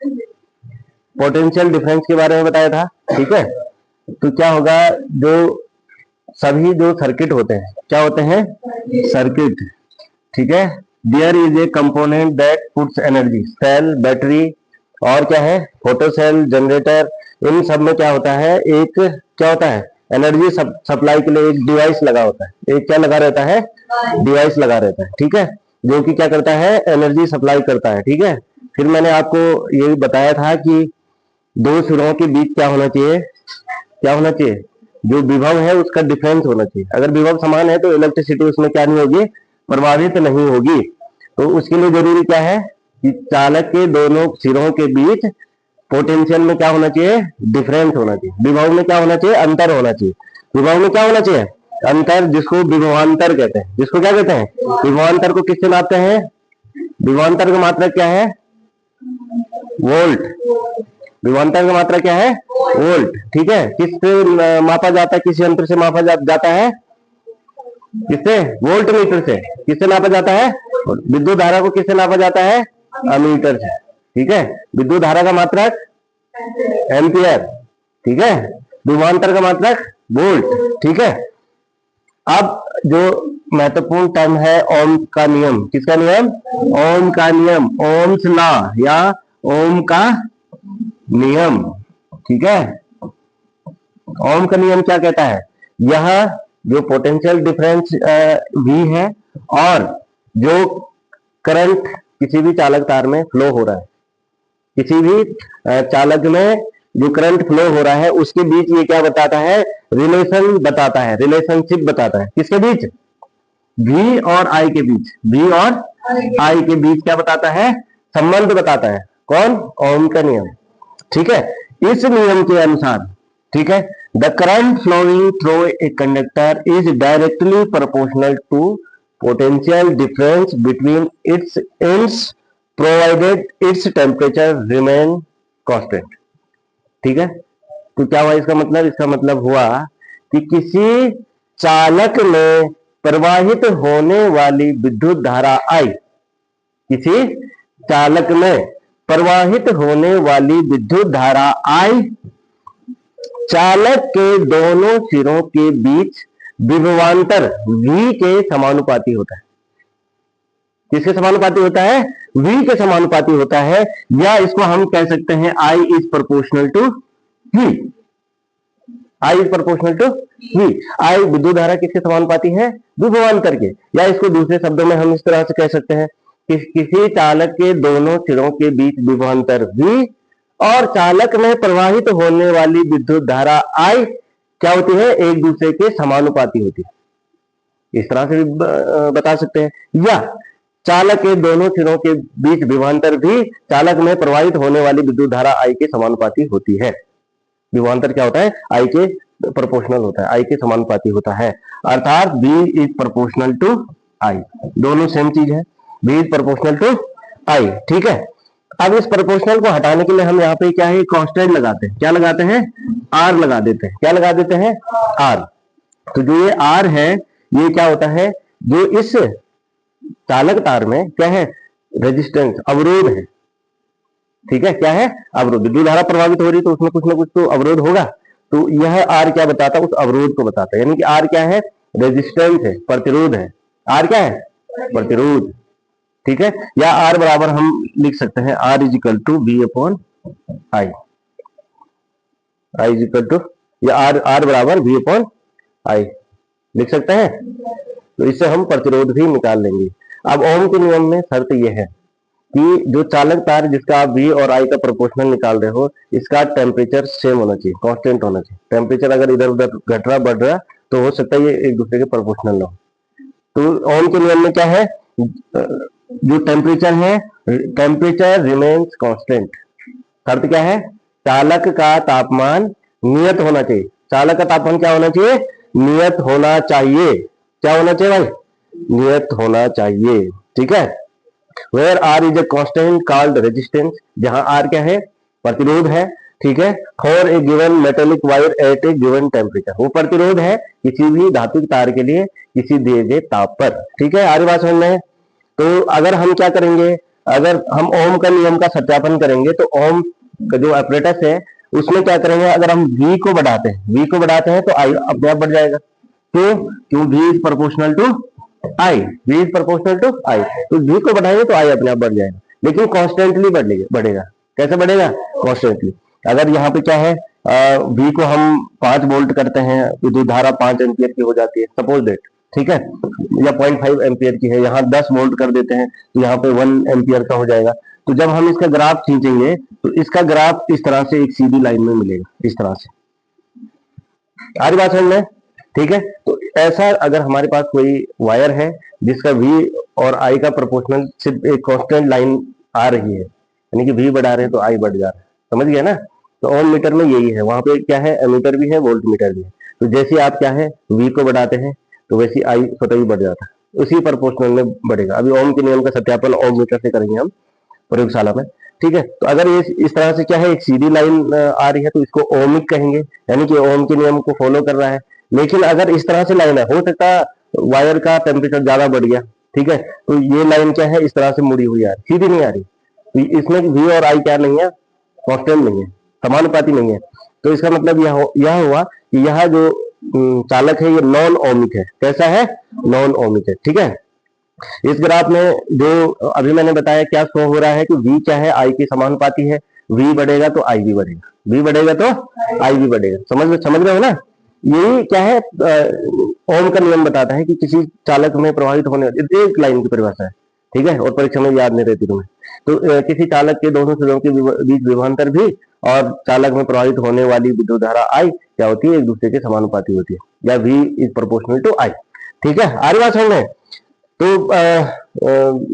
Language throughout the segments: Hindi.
पोटेंशियल डिफरेंस के बारे में बताया था, ठीक है। तो क्या होगा, जो सभी जो सर्किट होते हैं क्या होते हैं, सर्किट, ठीक है। There is a component that puts energy, cell, battery और क्या है, फोटो सेल, जनरेटर, इन सब में क्या होता है, एक क्या होता है, एनर्जी सप्लाई के लिए एक डिवाइस लगा होता है, एक क्या लगा रहता है, डिवाइस लगा रहता है, ठीक है, जो कि क्या करता है, एनर्जी सप्लाई करता है, ठीक है। फिर मैंने आपको ये बताया था कि दो सिरों के बीच क्या होना चाहिए, क्या होना चाहिए, जो विभव है उसका डिफरेंस होना चाहिए। अगर विभव समान है तो इलेक्ट्रिसिटी उसमें क्या नहीं होगी, प्रभावित नहीं होगी। तो उसके लिए जरूरी क्या है कि चालक के दोनों सिरों के बीच पोटेंशियल में क्या होना चाहिए, डिफरेंस होना चाहिए। विभव में क्या होना चाहिए, अंतर होना चाहिए। विभव में क्या होना चाहिए, अंतर, जिसको विभवांतर कहते हैं। जिसको क्या कहते हैं, विभवांतर को किससे नापते हैं, विभवांतर का मात्रक क्या है, वोल्ट। विभवांतर का मात्रा क्या है, वोल्ट, ठीक है। किससे मापा जाता है, किस यंत्र से मापा जाता है, किससे, वोल्ट मीटर से। किससे नापा जाता है, विद्युत धारा को किससे नापा जाता है, अमीटर से, ठीक है। विद्युत धारा का मात्रक एम्पियर, ठीक है। विभवांतर का मात्रक वोल्ट, ठीक है। अब जो महत्वपूर्ण टर्म है ओम का नियम, किसका नियम, ओम का नियम, ओम्स लॉ या ओम का नियम, ठीक है। ओम का नियम क्या कहता है, यह जो पोटेंशियल डिफरेंस V है और जो करंट किसी भी चालक तार में फ्लो हो रहा है, किसी भी चालक में जो करंट फ्लो हो रहा है उसके बीच ये क्या बताता है, रिलेशन बताता है, रिलेशनशिप बताता है। किसके बीच, V और I के बीच, V और I के बीच क्या बताता है, संबंध बताता है। कौन, ओम का नियम, ठीक है। इस नियम के अनुसार, ठीक है, the current flowing through a conductor is directly proportional to potential difference between its ends provided its temperature remain constant, ठीक है। तो क्या हुआ इसका मतलब, इसका मतलब हुआ कि किसी चालक में प्रवाहित होने वाली विद्युत धारा I, किसी चालक में प्रवाहित होने वाली विद्युत धारा I चालक के दोनों सिरों के बीच विभवांतर V के समानुपाती होता है। किसके समानुपाती होता है, V के समानुपाती होता है, या इसको हम कह सकते हैं I is proportional to V, I is proportional to V। I विद्युत धारा किसके समानुपाती है, विभवांतर के। या इसको दूसरे शब्दों में हम इस तरह से कह सकते हैं कि किसी चालक के दोनों सिरों के बीच विभवांतर V और चालक में प्रवाहित होने वाली विद्युत धारा I क्या होती है, एक दूसरे के समानुपाती होती है। इस तरह से भी बता सकते हैं। या चालक के दोनों सिरों के बीच विभवांतर भी चालक में प्रवाहित होने वाली विद्युत धारा I के समानुपाती होती है। विभवांतर क्या होता है, I के प्रोपोर्शनल होता है, I के समानुपाती होता है। अर्थात V is proportional to I, दोनों सेम चीज है, V is proportional to I, ठीक है। अब इस प्रोपोर्शनल को हटाने के लिए हम यहाँ पे क्या है, कांस्टेंट लगाते हैं। क्या लगाते हैं, R लगा देते हैं। क्या लगा देते हैं, R। तो जो ये R है ये क्या होता है, जो इस चालक तार में क्या है, रेजिस्टेंस, अवरोध है, ठीक है। क्या है, अवरोध। विद्युत धारा प्रभावित हो रही तो उसमें कुछ ना कुछ तो अवरोध होगा। तो यह R क्या बताता है, उस अवरोध को बताता है। यानी कि R क्या है, रेजिस्टेंस है, प्रतिरोध है। R क्या है, प्रतिरोध, ठीक है। या R बराबर हम लिख सकते हैं R is equal to V upon I, I is equal to, या R बराबर V अपॉन I लिख सकते हैं। तो इससे हम प्रतिरोध भी निकाल लेंगे। अब ओम के नियम में शर्त यह है कि जो चालक तार जिसका आप V और I का प्रोपोर्शनल निकाल रहे हो, इसका टेम्परेचर सेम होना चाहिए, कांस्टेंट होना चाहिए। टेम्परेचर अगर इधर उधर घट रहा बढ़ रहा तो हो सकता है ये एक दूसरे के प्रोपोर्शनल हो। तो ओम के नियम में क्या है, जो टेम्परेचर है, टेम्परेचर रिमेन्स कांस्टेंट। शर्त क्या है, चालक का तापमान नियत होना चाहिए। चालक का तापमान क्या होना चाहिए, नियत होना चाहिए। क्या होना चाहिए भाई, नियत होना चाहिए, ठीक है। Where R is a constant called resistance, जहां R क्या है, प्रतिरोध है, ठीक है। For a given metallic wire at a given temperature, वो प्रतिरोध है किसी भी धातु तार के लिए किसी दिए गए ताप पर, ठीक है। आगे बात समझ में। तो अगर हम क्या करेंगे, अगर हम ओम का नियम का सत्यापन करेंगे तो ओम का जो apparatus है उसमें क्या करेंगे, अगर हम v को बढ़ाते हैं तो i अपने आप बढ़ जाएगा। क्यों v is proportional to i, तो v को बढ़ाएंगे तो i अपने आप बढ़ जाएगा, लेकिन कॉन्स्टेंटली बढ़ेगा। कैसे बढ़ेगा? कॉन्स्टेंटली। अगर यहाँ पे क्या है, v को हम 5 वोल्ट करते हैं, विद्युत धारा 5 एम्पियर की हो जाती है, सपोज दैट, ठीक है, या 0.5 एम्पियर की है, यहाँ 10 वोल्ट कर देते हैं तो यहाँ पे 1 एम्पियर का हो जाएगा। तो जब हम इसका ग्राफ खींचेंगे तो इसका ग्राफ इस तरह से एक सीधी लाइन में मिलेगा, इस तरह से। आ रही बात समझ में? ठीक है, तो ऐसा अगर हमारे पास कोई वायर है जिसका v और i का प्रोपोर्शनल सिर्फ एक कांस्टेंट लाइन आ रही है, यानी कि v बढ़ा रहे हैं तो i बढ़ जा रहा है, समझ गए ना? तो ओम मीटर में यही है, वहां पे क्या है, एमीटर भी है, वोल्ट मीटर भी है। तो जैसे आप क्या है v को बढ़ाते हैं तो वैसे i स्वतः ही बढ़ जाता है, उसी प्रोपोर्शनल में बढ़ेगा। अभी ओम के नियम का सत्यापन ओम मीटर से करेंगे हम प्रयोगशाला में, ठीक है। तो अगर ये इस तरह से क्या है, एक सीधी लाइन आ रही है तो इसको ओमिक कहेंगे, यानी कि ओम के नियम को फॉलो कर रहा है। लेकिन अगर इस तरह से लाइन है, हो सकता है वायर का टेम्परेचर ज्यादा बढ़ गया, ठीक है, तो ये लाइन क्या है, इस तरह से मुड़ी हुई आ रही, सीधी नहीं आ रही, तो इसमें v और i क्या नहीं है, कांस्टेंट नहीं है, समानुपाती नहीं है। तो इसका मतलब यह हुआ कि यह जो चालक है ये नॉन ओमिक है। कैसा है? नॉन ओमिक है, ठीक है। इस ग्राफ में जो अभी मैंने बताया क्या शो हो रहा है कि v क्या है, i के समानुपाती है, v बढ़ेगा तो i भी बढ़ेगा, v बढ़ेगा तो i भी बढ़ेगा। समझ रहे हो ना? यही क्या है, ओम का नियम बताता है कि किसी चालक में प्रवाहित होने वाली एक लाइन की परिभाषा है, ठीक है, और परीक्षा में याद नहीं रहती तुम्हें। तो किसी चालक के दोनों सिरों के बीच विभवांतर भी और चालक में प्रवाहित होने वाली विद्युत धारा i क्या होती है, एक दूसरे के समानुपाती होती है, या v is proportional to i, ठीक है। आ रही बात समझ में? तो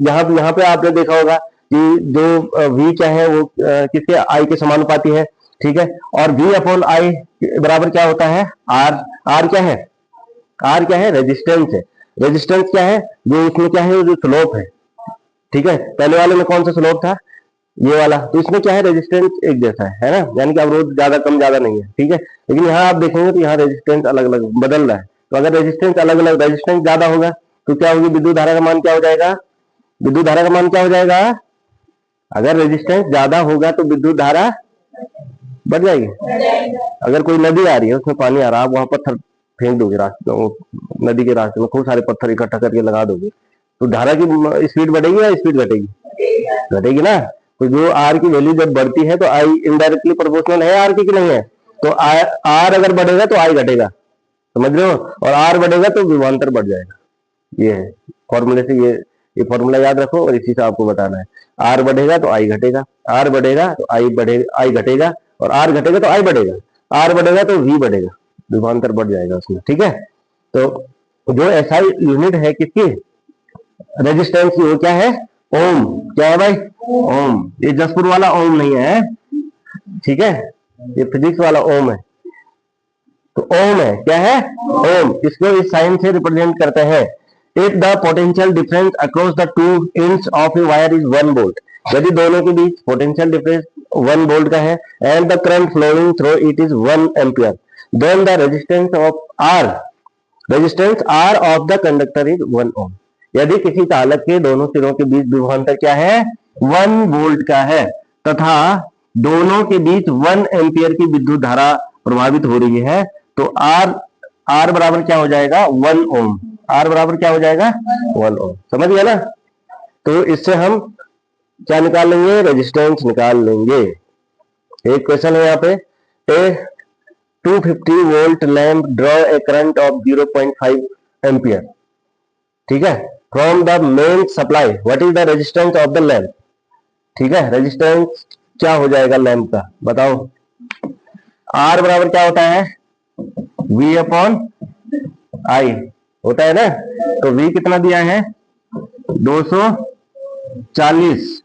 यहाँ पे आपने देखा होगा कि जो v क्या है वो किसके, i के समानुपाती है, ठीक है। और v अपॉन i बराबर क्या होता है, r क्या है, r क्या है, रेजिस्टेंस है। रेजिस्टेंस क्या है, जो इसमें क्या है, जो स्लोप है, ठीक है। पहले वाले में कौन सा स्लोप था, ये वाला, तो इसमें क्या है, रेजिस्टेंस एक जैसा है ना, यानी कि अवरोध ज्यादा कम ज्यादा नहीं है, ठीक है। लेकिन यहाँ आप देखेंगे तो यहाँ रेजिस्टेंस अलग अलग बदल रहा है। तो अगर रेजिस्टेंस अलग अलग, रेजिस्टेंस ज्यादा होगा तो क्या होगी, विद्युत धारा का मान क्या हो जाएगा, विद्युत धारा का मान क्या हो जाएगा, अगर रेजिस्टेंस ज्यादा होगा तो विद्युत धारा बढ़ जाएगी। अगर कोई नदी आ रही है, उसमें पानी आ रहा है, आप वहां पत्थर फेंक दोगे रास्ते, नदी के रास्ते में खूब सारे पत्थर इकट्ठा करके लगा दोगे, तो धारा की स्पीड बढ़ेगी या स्पीड घटेगी? घटेगी ना। तो जो आर की वैल्यू जब बढ़ती है तो आई इनडायरेक्टली प्रोपोर्शनल है आर की कि नहीं है, तो आर अगर बढ़ेगा तो आई घटेगा, समझ रहे हो, और आर बढ़ेगा तो विभवांतर बढ़ जाएगा। ये है फॉर्मूले से, ये फॉर्मूला याद रखो और इसी से आपको बताना है। आर बढ़ेगा तो आई घटेगा, आर बढ़ेगा तो आई बढ़ेगा, आई घटेगा, और आर घटेगा तो आई बढ़ेगा, आर बढ़ेगा तो वी बढ़ेगा, विभवांतर बढ़ जाएगा उसमें, ठीक है। तो जो एसआई यूनिट है किसकी, रेजिस्टेंस की, वो क्या है, ओम। क्या है भाई, ओम। ये जसपुर वाला ओम नहीं है, ठीक है, ये फिजिक्स वाला ओम है। तो ओम है, क्या है, ओम। इसको इस साइन से रिप्रेजेंट करते हैं, if the potential difference across the two ends of a wire is 1 volt, यदि दोनों के बीच पोटेंशियल डिफरेंस 1 वोल्ट का है, and the current flowing through it is 1 ampere, then the resistance R of the conductor is 1 ohm. यदि किसी चालक के दोनों सिरों के बीच विभवांतर क्या है, 1 वोल्ट का है, तथा दोनों के बीच 1 एम्पियर की विद्युत धारा प्रभावित हो रही है, तो आर बराबर क्या हो जाएगा, 1 ओम। आर बराबर क्या हो जाएगा, 1 ओम। समझ गया ना? तो इससे हम क्या निकाल लेंगे, रेजिस्टेंस निकाल लेंगे। एक क्वेश्चन है यहाँ पे, ए 250 volt lamp draw a current of 0.5 ampere, ठीक है, from the main supply, what is the resistance of the lamp, ठीक है। रेजिस्टेंस क्या हो जाएगा लैंप का, बताओ। आर बराबर क्या होता है, V अपॉन आई होता है ना। तो V कितना दिया है, 240,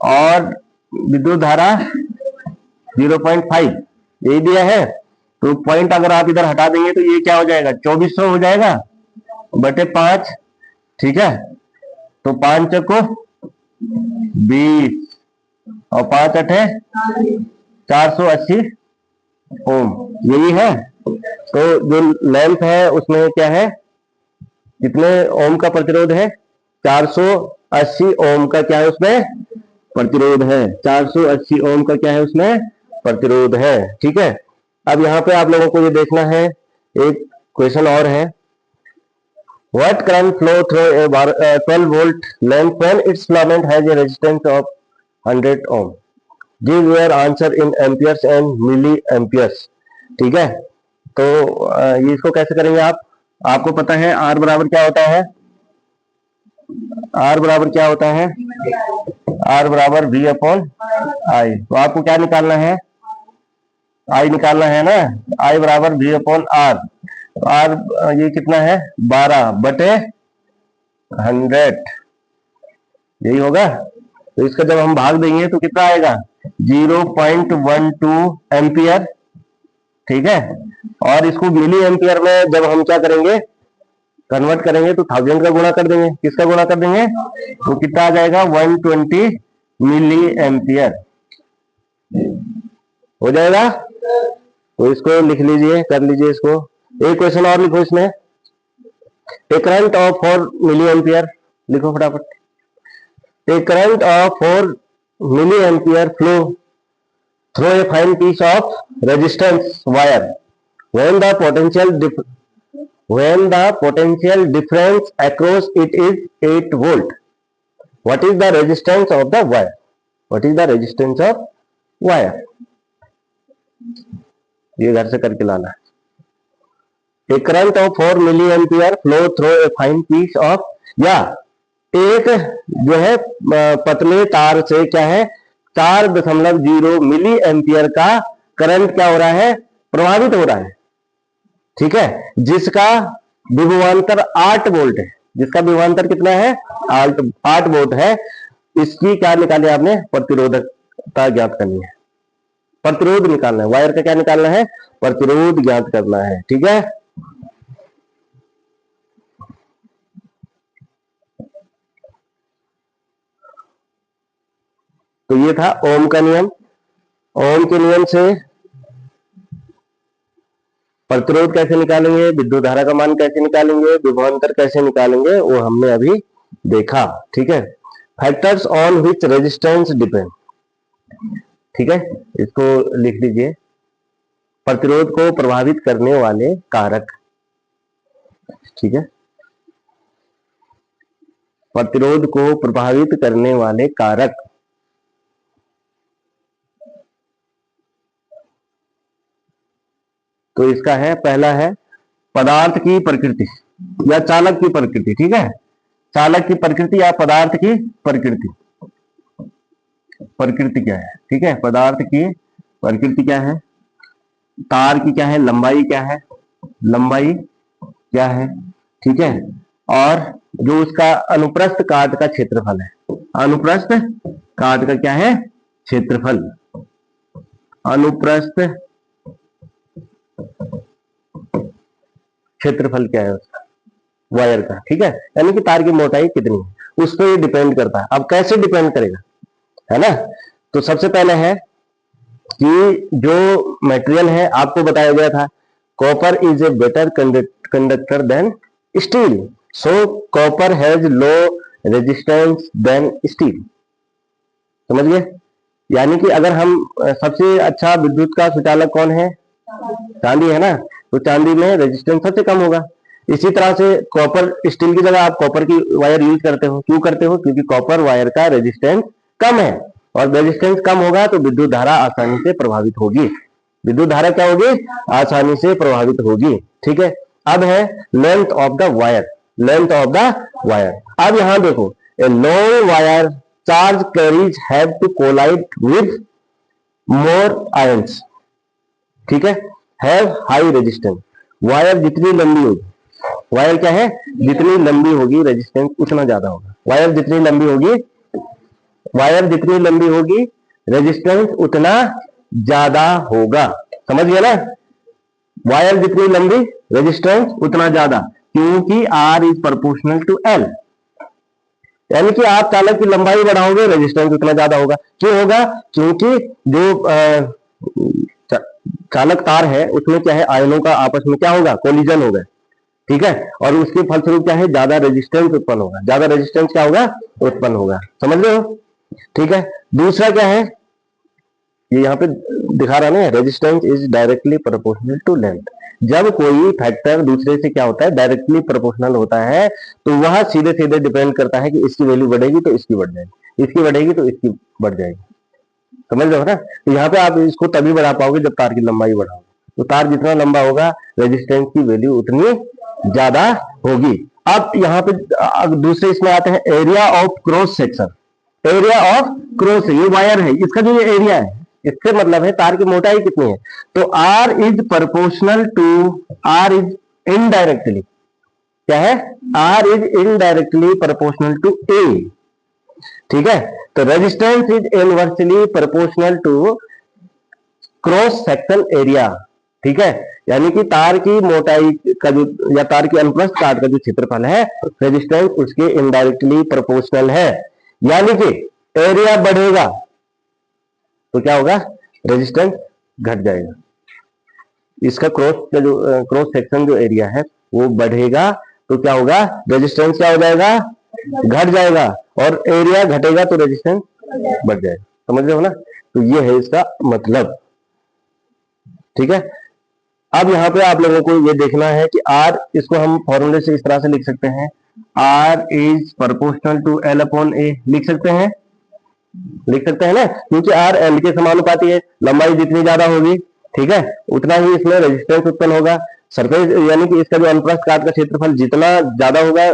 और विद्युत धारा 0.5 यही दिया है। तो पॉइंट अगर आप इधर हटा देंगे तो ये क्या हो जाएगा, 2400 हो जाएगा बटे 5, ठीक है। तो 5 चको 20 और 5 अठे 480 ओम, यही है। तो जो लैंप है उसमें क्या है, कितने ओम का प्रतिरोध है, 400 480 ओम का क्या है उसमें प्रतिरोध है, 480 ओम का क्या है उसमें प्रतिरोध है। ठीक है, अब यहाँ पे आप लोगों को ये देखना है, एक क्वेश्चन और है, what current flow through a 12 volt lamp when its filament has a resistance of 100 ohm, give your answer in amperes and milliamperes. ठीक है, तो ये इसको कैसे करेंगे आप, आपको पता है आर बराबर क्या होता है, आर बराबर क्या होता है, आर बराबर वी अपॉन आई। तो आपको क्या निकालना है, आई निकालना है ना, आई बराबर वी अपॉन आर। तो आर ये कितना है 12 बटे 100, यही होगा। तो इसका जब हम भाग देंगे तो कितना आएगा 0.12 एम्पियर। ठीक है, और इसको मिली एम्पियर में जब हम क्या करेंगे कन्वर्ट करेंगे तो 1000 का गुणा कर देंगे, किसका गुणा कर देंगे, तो कितना आ जाएगा 120 मिली एम्पियर हो जाएगा। तो इसको लिख लीजिए, कर लीजिए इसको। एक क्वेश्चन और लिखो इसमें, a current of 4 milli ampere, लिखो फटाफट। A current of 4 milli ampere flow through a fine piece of resistance wire when the potential difference across it is 8 volt, what is the resistance of the wire, what is the resistance of wire, ये घर से करके लाना है। A current of 4 milli ampere flow through a fine piece of, या एक जो है पतले तार से क्या है 4.0 मिली एम्पियर का करंट क्या हो रहा है प्रभावित हो रहा है। ठीक है, जिसका विभवांतर 8 वोल्ट है, जिसका विभवांतर कितना है 8 वोल्ट है। इसकी क्या निकाले आपने प्रतिरोधकता ज्ञात करनी है, प्रतिरोध निकालना है, वायर का क्या निकालना है प्रतिरोध ज्ञात करना है। ठीक है, तो ये था ओम का नियम। ओम के नियम से प्रतिरोध कैसे निकालेंगे, विद्युत धारा का मान कैसे निकालेंगे, विभवांतर कैसे निकालेंगे, वो हमने अभी देखा। ठीक है, factors on which resistance depend. ठीक है, इसको लिख लीजिए, प्रतिरोध को प्रभावित करने वाले कारक। ठीक है, प्रतिरोध को प्रभावित करने वाले कारक। तो इसका है, पहला है पदार्थ की प्रकृति या चालक की प्रकृति। ठीक है, चालक की प्रकृति या पदार्थ की प्रकृति, प्रकृति क्या है। ठीक है, पदार्थ की प्रकृति क्या है, तार की क्या है लंबाई, क्या है लंबाई क्या है। ठीक है, और जो उसका अनुप्रस्थ काट का क्षेत्रफल है, अनुप्रस्थ काट का क्या है क्षेत्रफल, अनुप्रस्थ क्षेत्रफल क्या है उसका वायर का। ठीक है, यानी कि तार की मोटाई कितनी है उस पर डिपेंड करता है। अब कैसे डिपेंड करेगा, है ना। तो सबसे पहले है कि जो मटेरियल है आपको बताया गया था copper is a better conductor than steel, so copper has low resistance than steel. समझ गए, यानी कि अगर हम सबसे अच्छा विद्युत का सुचालक कौन है चांदी है ना, तो चांदी में रेजिस्टेंस सबसे कम होगा। इसी तरह से कॉपर, स्टील की जगह आप कॉपर की वायर यूज करते हो, क्यों करते हो, क्योंकि कॉपर वायर का रेजिस्टेंस कम है, और रेजिस्टेंस कम होगा तो विद्युत धारा आसानी से प्रभावित होगी, विद्युत धारा क्या होगी आसानी से प्रभावित होगी। ठीक है, अब है length of the wire, length of the wire. अब यहां देखो, a long wire charge carries have to collide with more ions. ठीक है, हैव हाई रेजिस्टेंस, वायर जितनी लंबी होगी, वायर क्या है जितनी लंबी होगी रेजिस्टेंस उतना ज्यादा होगा, वायर जितनी लंबी होगी, वायर जितनी लंबी होगी रेजिस्टेंस उतना ज्यादा होगा। समझ गया ना, वायर जितनी लंबी रेजिस्टेंस उतना ज्यादा, क्योंकि R is proportional to L, यानी कि आप चालक की लंबाई बढ़ाओगे रेजिस्टेंस उतना ज्यादा होगा। क्यों होगा, क्योंकि जो चालक तार है उसमें क्या है आयनों का आपस में क्या होगा कोलिजन होगा, ठीक है, और उसके फलस्वरूप क्या है, ज्यादा रेजिस्टेंस उत्पन्न होगा, ज्यादा रेजिस्टेंस क्या होगा, उत्पन्न होगा, समझ रहे हो। ठीक है, दूसरा क्या है, ये यहाँ पे दिखा रहा है, resistance is directly proportional to length. जब कोई फैक्टर दूसरे से क्या होता है, डायरेक्टली प्रोपोर्शनल होता है, तो वह सीधे सीधे डिपेंड करता है कि इसकी वैल्यू बढ़ेगी तो इसकी बढ़ जाएगी, इसकी बढ़ेगी तो इसकी बढ़ जाएगी, समझ रहे हो ना। तो यहाँ पे आप इसको तभी बढ़ा पाओगे जब तार की लंबाई बढ़ाओगे, तो तार जितना लंबा होगा रेजिस्टेंस की वैल्यू उतनी ज्यादा होगी। अब यहाँ पे दूसरे इसमें आते हैं, area of cross section. Area of cross, ये वायर है, इसका जो ये एरिया है, इससे मतलब है तार की मोटाई कितनी है, तो R is proportional to, R is indirectly, क्या है, R is indirectly proportional to A. ठीक है, तो resistance is inversely proportional to cross section area. ठीक है, यानी कि तार की मोटाई का जो, या तार की अनुप्रस्थ काट का जो क्षेत्रफल है, रेजिस्टेंस उसके इनडायरेक्टली प्रोपोर्शनल है। यानी कि एरिया बढ़ेगा तो क्या होगा, रेजिस्टेंस घट जाएगा, इसका क्रॉस सेक्शन जो एरिया है वो बढ़ेगा तो क्या होगा, रेजिस्टेंस क्या हो जाएगा, घट जाएगा, और एरिया घटेगा तो रेजिस्टेंस बढ़ जाएगा, समझ रहे हो ना। तो ये है इसका मतलब। ठीक है, अब यहाँ पे आप लोगों को ये देखना है कि आर, इसको हम फॉर्मूले से इस तरह से लिख सकते हैं, R is proportional to L upon A, लिख सकते हैं ना, क्योंकि आर एल के समानुपाती है, लंबाई जितनी ज्यादा होगी, ठीक है, उतना ही इसमें रेजिस्टेंस उत्पन्न होगा। सरफेस यानी कि इसका जो अनुप्रस्थ काट का क्षेत्रफल जितना ज्यादा होगा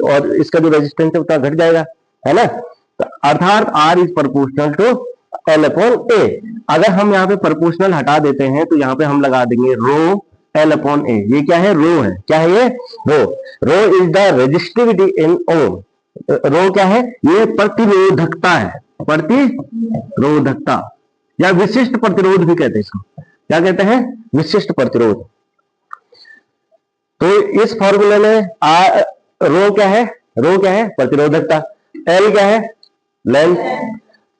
और इसका जो रेजिस्टेंस है उतना घट जाएगा, है ना। तो अर्थात R is proportional to L upon A. अगर हम यहाँ पे प्रोपोर्शनल हटा देते हैं तो यहाँ पे हम लगा देंगे रो एल अपॉन ए। ये क्या है, रो है, क्या है ये, रो इज द रेजिस्टिविटी इन ओम। रो क्या है, ये प्रतिरोधकता है, प्रतिरोधकता या विशिष्ट प्रतिरोध भी कहते हैं इसको, क्या कहते हैं, विशिष्ट प्रतिरोध। तो इस फॉर्मूले में रो क्या है, प्रतिरोधकता, एल क्या है, लेंथ,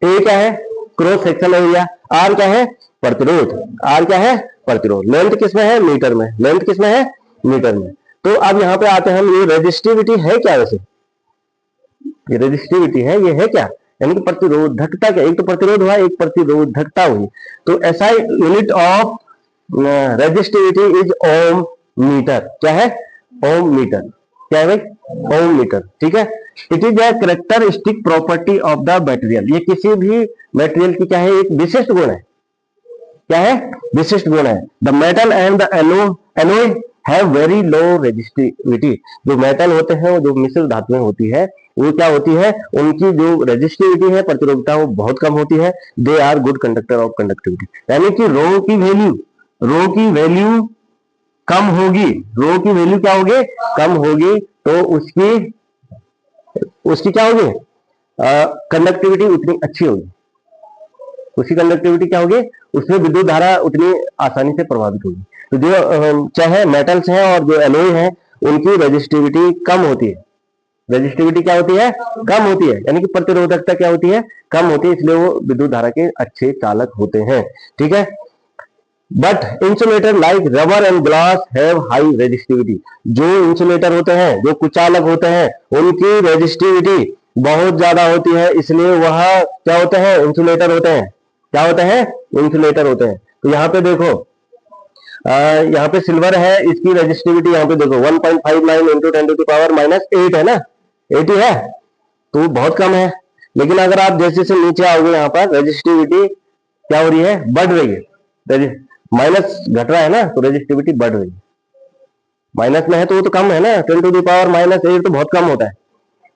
ए क्या है, क्रॉस सेक्शन एरिया, आर क्या है, प्रतिरोध, लेंथ किसमें है, मीटर में, मीटर में। तो अब यहां पे आते हैं हम, ये रेजिस्टिविटी है क्या, वैसे ये रेजिस्टिविटी है, ये है क्या, यानी कि प्रतिरोधकता क्या, एक तो प्रतिरोध हुआ, एक प्रतिरोधकता हुई। तो SI unit of resistivity is ohm metre, क्या है, ओम मीटर, क्या है भाई, ओम मीटर। ठीक है, it is a characteristic property of the material. ये किसी भी मटेरियल की क्या है, एक विशिष्ट गुण है, क्या है, विशिष्ट गुण है। The metal and the alloy have very low resistivity. जो मेटल होते हैं, जो मिश्र धातुएं होती है, वो क्या होती है, उनकी जो रेजिस्टिविटी है, प्रतिरोधकता, वो बहुत कम होती है। They are good conductor of conductivity, यानी कि रो की वैल्यू कम होगी, रो की वैल्यू क्या होगी, कम होगी, तो उसकी क्या होगी, कंडक्टिविटी उतनी अच्छी होगी, उसकी कंडक्टिविटी क्या होगी, उसमें विद्युत धारा उतनी आसानी से प्रभावित होगी। तो जो चाहे मेटल्स हैं और जो एलॉय हैं, उनकी रेजिस्टिविटी कम होती है, रेजिस्टिविटी क्या होती है, कम होती है, यानी कि प्रतिरोधकता क्या होती है, कम होती है, इसलिए वो विद्युत धारा के अच्छे चालक होते हैं। ठीक है, but insulator like rubber and glass have high resistivity. जो इंसुलेटर होते हैं, जो कुचालक होते हैं, उनकी रेजिस्टिविटी बहुत ज्यादा होती है, इसलिए वह क्या होते हैं, इंसुलेटर होते हैं, क्या होते हैं, इंसुलेटर होते हैं। तो यहाँ पे देखो, यहाँ पे सिल्वर है, इसकी रेजिस्टिविटी यहाँ पे देखो 1.59 इंटू 10⁻⁻8 है ना, 80 है, तो बहुत कम है। लेकिन अगर आप जैसे जैसे नीचे आओगे, यहाँ पर रेजिस्टिविटी क्या हो रही है, बढ़ रही है, माइनस घट रहा है ना, तो रेजिस्टिविटी बढ़ रही है। माइनस में है तो वो तो कम है ना, 10⁻⁻8 तो बहुत कम होता है,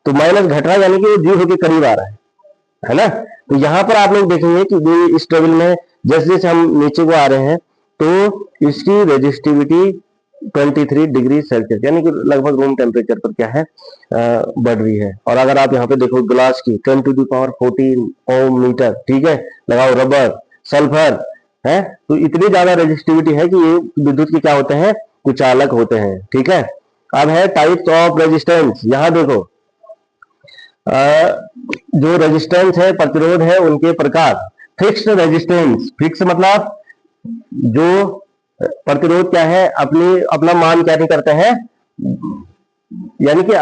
तो माइनस घट रहा है, यानी कि वो 0 के करीब आ रहा है ना। तो यहाँ पर आप लोग देखेंगे कि इस टेबल में जैसे जैसे हम नीचे को आ रहे हैं, तो इसकी रेजिस्टिविटी 23 डिग्री सेल्सियस, यानी कि लगभग रूम टेम्परेचर पर क्या है, बढ़ रही है। और अगर आप यहाँ पे देखो ग्लास की 10⁻14 ओम मीटर, ठीक है, लगाओ रबर, सल्फर है, तो इतनी ज्यादा रेजिस्टिविटी है कि ये विद्युत के क्या होते हैं, कुचालक होते हैं। ठीक है, अब है टाइप्स ऑफ रेजिस्टेंस। यहाँ देखो जो रेजिस्टेंस है, प्रतिरोध है, उनके प्रकार। फिक्स्ड रेजिस्टेंस, फिक्स मतलब जो प्रतिरोध क्या है, अपना मान क्या नहीं करते हैं, यानी कि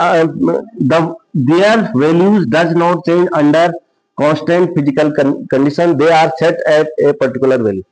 their values does not change under constant physical condition, they are set at a particular value.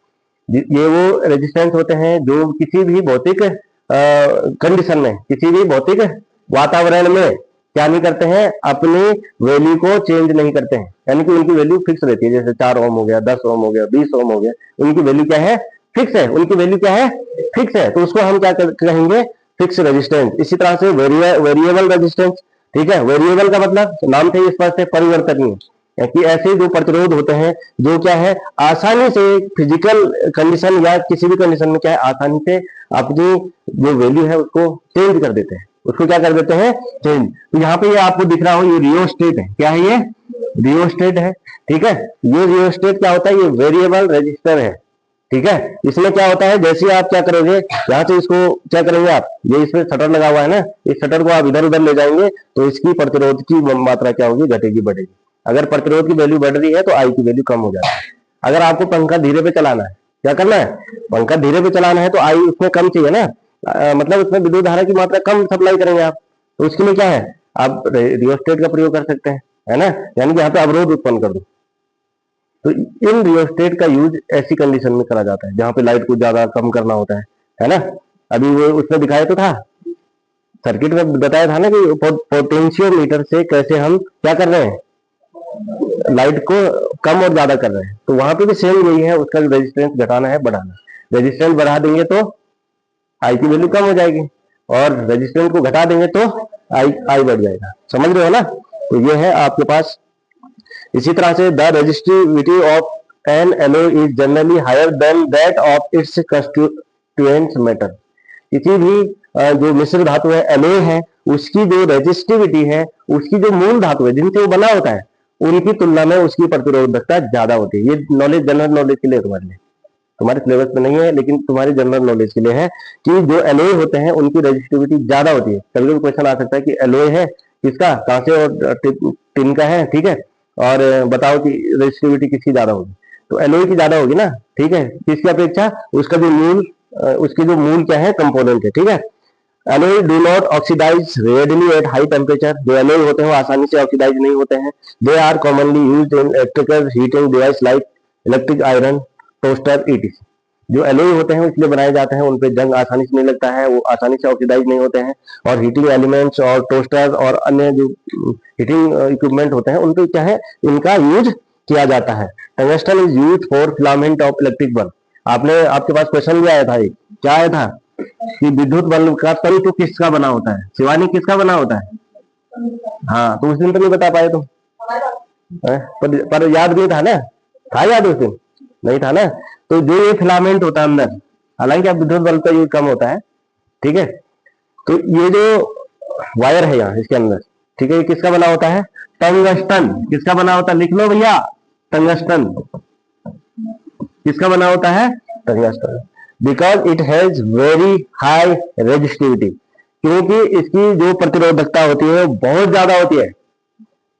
ये वो रेजिस्टेंस होते हैं जो किसी भी भौतिक कंडीशन में, किसी भी भौतिक वातावरण में क्या नहीं करते हैं, अपनी वैल्यू को चेंज नहीं करते हैं, यानी कि उनकी वैल्यू फिक्स रहती है। जैसे 4 ओम हो गया, 10 ओम हो गया, 20 ओम हो गया, उनकी वैल्यू क्या है, फिक्स है। उनकी वैल्यू क्या है, फिक्स है। तो उसको हम क्या कहेंगे, फिक्स रेजिस्टेंस। इसी तरह से वेरिएबल रेजिस्टेंस, ठीक है। वेरिएबल का मतलब नाम से स्पष्ट है, परिवर्तनीय, कि ऐसे जो प्रतिरोध होते हैं जो क्या है, आसानी से फिजिकल कंडीशन या किसी भी कंडीशन में क्या है, आसानी से अपनी जो वैल्यू है उसको चेंज कर देते हैं, उसको क्या कर देते हैं, चेंज। तो यहाँ पे ये आपको दिख रहा हो, ये रियोस्टेट है। क्या है ये, रियोस्टेट है, ठीक है। ये रियोस्टेट क्या होता है, ये वेरिएबल रजिस्टर है, ठीक है। इसमें क्या होता है, जैसे आप क्या करोगे, यहाँ से इसको क्या करेंगे आप, ये इसमें शटर लगा हुआ है ना, इस शटर को आप इधर उधर ले जाएंगे तो इसकी प्रतिरोध की मात्रा क्या होगी, घटेगी बढ़ेगी। अगर प्रतिरोध की वैल्यू बढ़ रही है तो आई की वैल्यू कम हो जाती है। अगर आपको पंखा धीरे पे चलाना है, क्या करना है, पंखा धीरे पे चलाना है तो आई उसमें कम चाहिए ना, मतलब उसमें विद्युत धारा की मात्रा कम सप्लाई करेंगे आप, तो उसके लिए क्या है, आप रियोस्टेट का प्रयोग कर सकते हैं, है ना। यानी कि यहाँ पे अवरोध उत्पन्न कर दो। तो इन रियोस्टेट का यूज ऐसी कंडीशन में करा जाता है जहां पे लाइट को ज्यादा कम करना होता है ना। अभी वो उसमें दिखाया तो था, सर्किट में बताया था ना कि पोटेंशियोमीटर से कैसे हम क्या कर रहे हैं, लाइट को कम और ज्यादा कर रहे हैं। तो वहां पे भी सेम यही है, उसका रेजिस्टेंस घटाना है, बढ़ाना। रेजिस्टेंस बढ़ा देंगे तो आई की वैल्यू कम हो जाएगी, और रेजिस्टेंस को घटा देंगे तो आई बढ़ जाएगा। समझ रहे हो ना। तो ये है आपके पास। इसी तरह से the resistivity of an alloy is generally higher than that of its constituent metal. किसी भी जो मिश्र धातु है, एलॉय है, उसकी जो रेजिस्टिविटी है, उसकी जो मूल धातु है जिनसे वो बना होता है, उनकी तुलना में उसकी प्रतिरोधकता ज्यादा होती है। ये नॉलेज जनरल नॉलेज के लिए, तुम्हारे सिलेबस में नहीं है लेकिन तुम्हारी जनरल नॉलेज के लिए है कि जो एलॉय होते हैं उनकी रेजिस्टिविटी ज्यादा होती है। कभी कभी क्वेश्चन आ सकता है कि एलॉय है किसका, कांसे और टिन का है, ठीक है, और बताओ कि रेजिस्टिविटी किसकी ज्यादा होगी, तो एलॉय की ज्यादा होगी ना, ठीक है, किसकी अपेक्षा, उसका जो मूल, उसके जो मूल क्या है, कंपोनेंट है, ठीक है। Alloy do not oxidise readily at high temperature. जो एलॉय होते हैं वो आसानी से ऑक्सीडाइज नहीं होते हैं। They are commonly used in electrical heating device like electric iron, toaster, ETC. जो एलॉय होते हैं इसलिए बनाए जाते हैं, उन पे जंग आसानी से नहीं लगता है, वो आसानी से ऑक्सीडाइज नहीं होते हैं। और हीटिंग एलिमेंट्स और टोस्टर और अन्य जो हीटिंग इक्विपमेंट होते हैं उन पे क्या है, इनका यूज किया जाता है। Tungsten is used for filament of electric bulb. आपके पास क्वेश्चन भी आया था, क्या आया था कि विद्युत बल्ब का तंतु किसका बना होता है, शिवानी किसका बना होता है। हाँ, तो उस दिन तो नहीं बता पाए तुम, पर याद नहीं था ना, था याद उस दिन, नहीं था ना। तो जो ये फिलामेंट होता है अंदर, हालांकि अब विद्युत बल्ब का यूज कम होता है, ठीक है, तो ये जो वायर है यहाँ इसके अंदर, ठीक है, ये किसका बना होता है, टंगस्टन। किसका बना होता है, लिख लो भैया, टंगस्टन। किसका बना होता है, tungsten. Because it has very high resistivity, क्योंकि इसकी जो प्रतिरोधकता होती है बहुत ज्यादा होती है।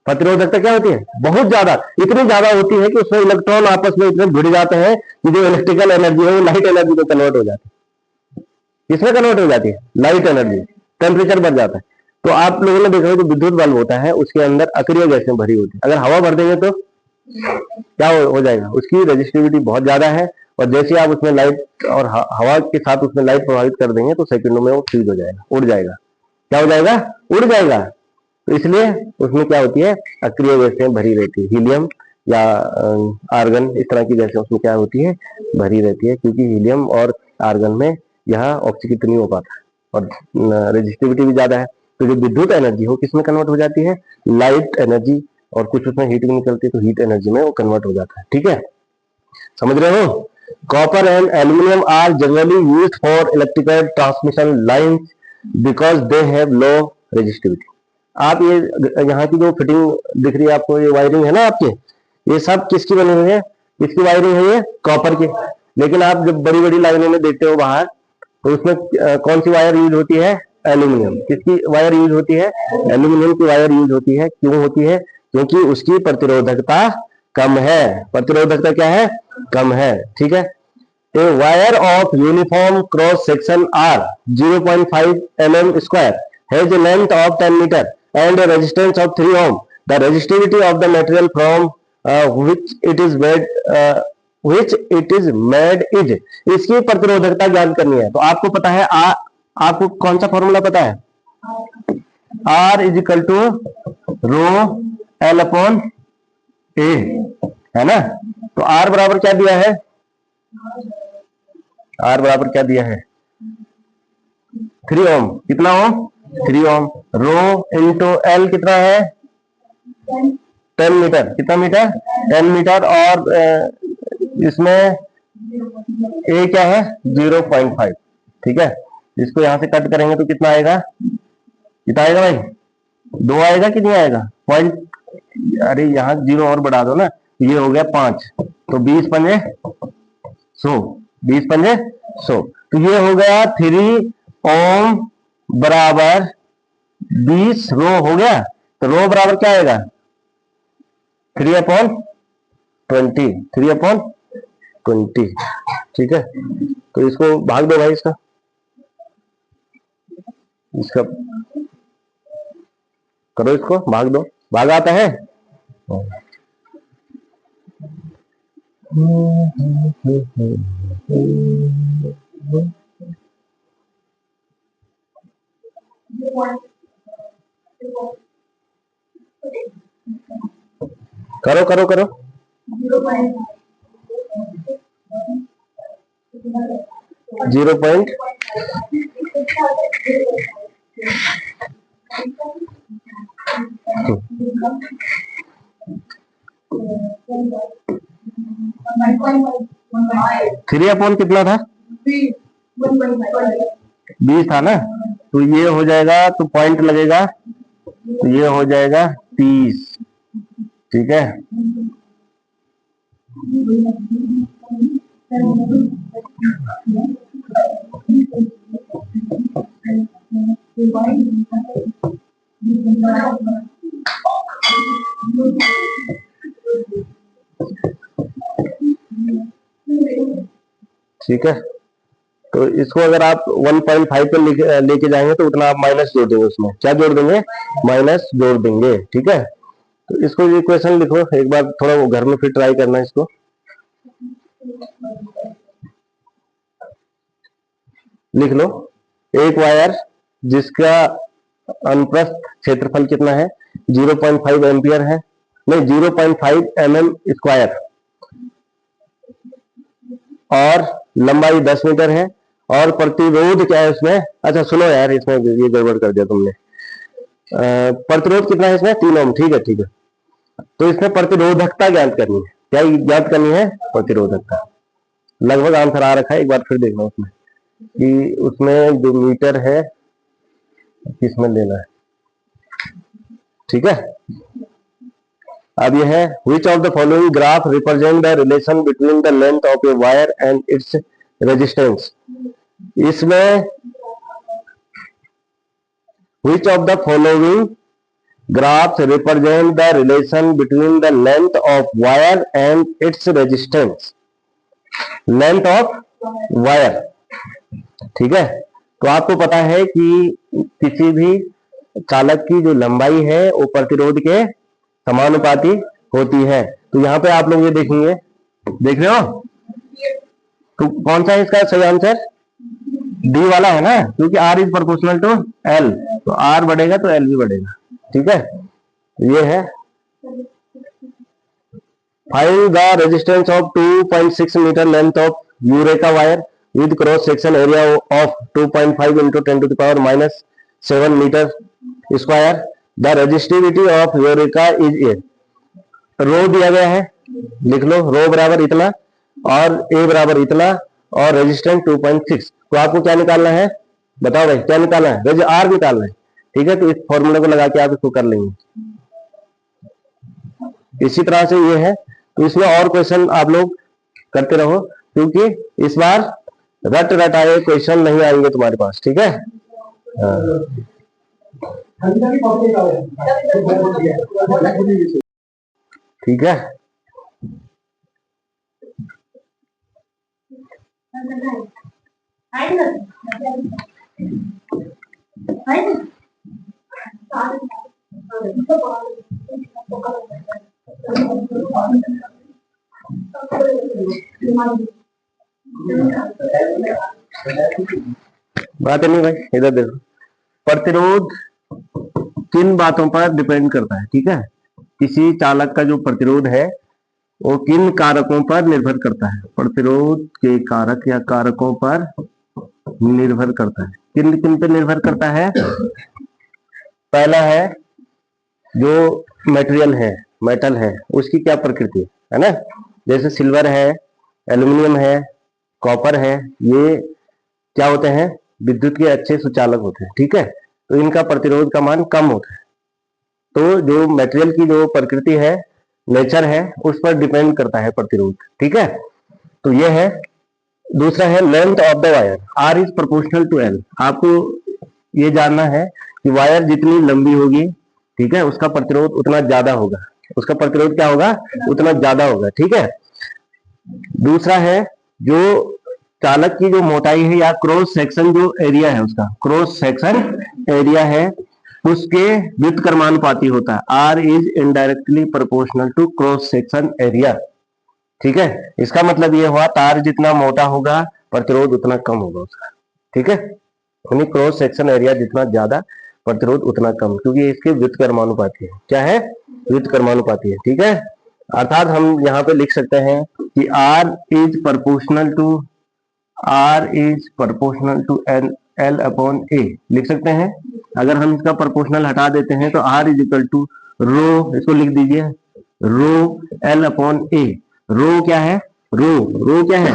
प्रतिरोधकता क्या होती है, बहुत ज्यादा, इतनी ज्यादा होती है कि उसमें इलेक्ट्रॉन आपस में इतने भिड़ जाते हैं कि जो इलेक्ट्रिकल एनर्जी है वो लाइट एनर्जी में कन्वर्ट हो जाती है। किसमें कन्वर्ट हो जाती है, लाइट एनर्जी। टेम्परेचर बढ़ जाता है। तो आप लोगों ने देखा है जो विद्युत बल्ब होता है उसके अंदर अक्रिय गैसें भरी होती है। अगर हवा भर देंगे तो क्या हो जाएगा, उसकी रेजिस्टिविटी बहुत ज्यादा है, और जैसे आप उसमें लाइट और हवा के साथ उसमें लाइट प्रभावित कर देंगे तो सेकंडों में वो फ्यूज हो जाएगा, उड़ जाएगा। क्या हो जाएगा, उड़ जाएगा। तो इसलिए उसमें क्या होती है, अक्रिय गैसें भरी रहती है। हीलियम या आर्गन, इस तरह की गैसें उसमें क्या होती है, भरी रहती है, क्योंकि हीलियम और आर्गन में यहाँ ऑक्सीकृत नहीं हो पाता और रेजिस्टिविटी भी ज्यादा है। तो जो विद्युत एनर्जी हो किसमें कन्वर्ट हो जाती है, लाइट एनर्जी, और कुछ उसमें हीटिंग निकलती है तो हीट एनर्जी में वो कन्वर्ट हो जाता है। ठीक है, समझ रहे हो। Copper and aluminium are generally used for electrical transmission lines because they have low resistivity. आप ये यहाँ की जो फिटिंग दिख रही है आपको, ये वायरिंग है ना आपके, ये सब किसकी बनी हुई है, किसकी वायरिंग है, ये कॉपर की। लेकिन आप जब बड़ी बड़ी लाइनों में देखते हो बाहर, तो उसमें कौन सी वायर यूज होती है, एल्यूमिनियम। किसकी वायर यूज होती है, एल्यूमिनियम की वायर यूज होती है। क्यों होती है, क्योंकि उसकी प्रतिरोधकता कम है। प्रतिरोधकता क्या है, कम है। ठीक है, A wire of uniform cross section R 0.5 mm square has a length of 10 meter and a resistance of 3 ohm. The resistivity of the material from which it is made is. इसकी प्रतिरोधकता ज्ञात करनी है। तो आपको पता है आपको कौन सा फॉर्मूला पता है? R is equal to rho L upon A, है ना। तो R बराबर क्या दिया है? R बराबर क्या दिया है? 3 ओम। कितना ओम? 3 ओम। रो इंटू एल कितना है? 10 मीटर। कितना मीटर? 10 मीटर। और इसमें ए क्या है? 0.5। ठीक है, इसको यहां से कट करेंगे तो कितना आएगा? कितना आएगा भाई? 2 आएगा कि नहीं आएगा? पॉइंट, अरे यहाँ 0 और बढ़ा दो ना, ये हो गया 5। तो 20 पंजे 100, 20 पंजे 100। तो ये हो गया 3 ओम बराबर 20 रो हो गया। तो रो बराबर क्या आएगा? 3/20, 3/20। ठीक है, तो इसको भाग दो भाई, इसका करो, इसको भाग दो। भाग आता है? करो करो करो। 0. थ्री अपॉन कितना था? 20 था ना। तो ये हो जाएगा, तो पॉइंट लगेगा, तो ये हो जाएगा 30। ठीक है, ठीक है। तो इसको अगर आप 1.5 पे लेके जाएंगे तो उतना आप माइनस जोड़ देंगे, उसमें क्या जोड़ देंगे? माइनस जोड़ देंगे। ठीक है, तो इसको इक्वेशन लिखो एक बार, थोड़ा वो घर में फिर ट्राई करना इसको। लिख लो, एक वायर जिसका अनुप्रस्थ क्षेत्रफल कितना है? 0.5 एम्पियर है, नहीं 0.5 mm स्क्वायर, और लंबाई 10 मीटर है, और प्रतिरोध क्या है उसमें? अच्छा सुनो यार, इसमें ये गड़बड़ कर दिया तुमने। प्रतिरोध कितना है इसमें? 3 ओम। ठीक है, ठीक है। तो इसमें प्रतिरोधकता ज्ञात करनी है। क्या ज्ञात करनी है? प्रतिरोधकता। लगभग आंसर आ रखा है, एक बार फिर देखना उसमें कि उसमें जो मीटर है किसमें लेना है। ठीक है, अब यह है which of the following graph represent the relation between the length of a wire and its resistance। इसमें which of the following graphs represent the relation between the length of wire and its resistance। length of wire, ठीक है। तो आपको पता है कि किसी भी चालक की जो लंबाई है वो प्रतिरोध के समानुपाती होती है। तो यहाँ पे आप लोग ये देखेंगे, देख रहे हो? तो कौन सा है इसका सही आंसर? डी वाला है ना, क्योंकि R is proportional to L। तो R बढ़ेगा तो L भी बढ़ेगा। ठीक है, ये है find the resistance of 2.6 metre length of eureka wire with cross section area of 2.5 into 10⁻⁷ metre square. The resistivity of eureka is a. Rho दिया गया है, लिख लो, रो बराबर इतना और ए बराबर इतना और रेजिस्टेंस 2.6। तो आपको क्या निकालना है? बताओ भाई, क्या निकालना है? आर निकालना है। ठीक है, तो इस फॉर्मूले को लगा के आप इसको कर लेंगे। इसी तरह से ये है, तो इसमें और क्वेश्चन आप लोग करते रहो, क्योंकि इस बार रट आए क्वेश्चन नहीं आएंगे तुम्हारे पास। ठीक है, ठीक है। बात नहीं भाई, इधर देखो। प्रतिरोध किन बातों पर डिपेंड करता है, ठीक है। किसी चालक का जो प्रतिरोध है वो किन कारकों पर निर्भर करता है। प्रतिरोध के कारक या कारकों पर निर्भर करता है। किन किन पर निर्भर करता है? पहला है जो मटेरियल है, मेटल है, उसकी क्या प्रकृति है ना। जैसे सिल्वर है, एल्यूमिनियम है, कॉपर है, ये क्या होते हैं? विद्युत के अच्छे सुचालक होते हैं, ठीक है। तो इनका प्रतिरोध का मान कम होता है। तो जो मटेरियल की जो प्रकृति है, नेचर है, उस पर डिपेंड करता है प्रतिरोध, ठीक है। तो ये है। दूसरा है length of the wire, R is proportional to L. आपको ये जानना है कि वायर जितनी लंबी होगी, ठीक है, उसका प्रतिरोध उतना ज्यादा होगा। उसका प्रतिरोध क्या होगा? उतना ज्यादा होगा, ठीक है। दूसरा है जो चालक की जो मोटाई है या क्रॉस सेक्शन जो एरिया है, उसका क्रॉस सेक्शन एरिया है, उसके व्युत्क्रमानुपाती होता है। R is indirectly proportional to cross section area, ठीक है। इसका मतलब ये हुआ तार जितना मोटा होगा प्रतिरोध उतना कम होगा उसका, ठीक है। यानी क्रॉस सेक्शन एरिया जितना ज्यादा प्रतिरोध उतना कम, क्योंकि इसके व्युत्क्रमानुपाती है। क्या है? व्युत्क्रमानुपाती है, ठीक है। अर्थात हम यहाँ पे लिख सकते हैं कि R is proportional to L upon A लिख सकते हैं। अगर हम इसका प्रोपोर्शनल हटा देते हैं तो R इज इक्वल टू रो, इसको लिख दीजिए रो एल अपॉन ए। रो क्या है? रो क्या है?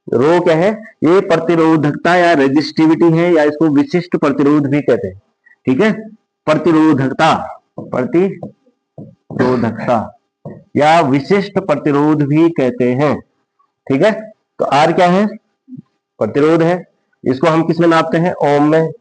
रो क्या है? ये प्रतिरोधकता या रेजिस्टिविटी है, या इसको विशिष्ट प्रतिरोध भी कहते हैं, ठीक है। प्रतिरोधकता या विशिष्ट प्रतिरोध भी कहते हैं, ठीक है। तो आर क्या है? प्रतिरोध है। इसको हम किस में नापते हैं? ओम में।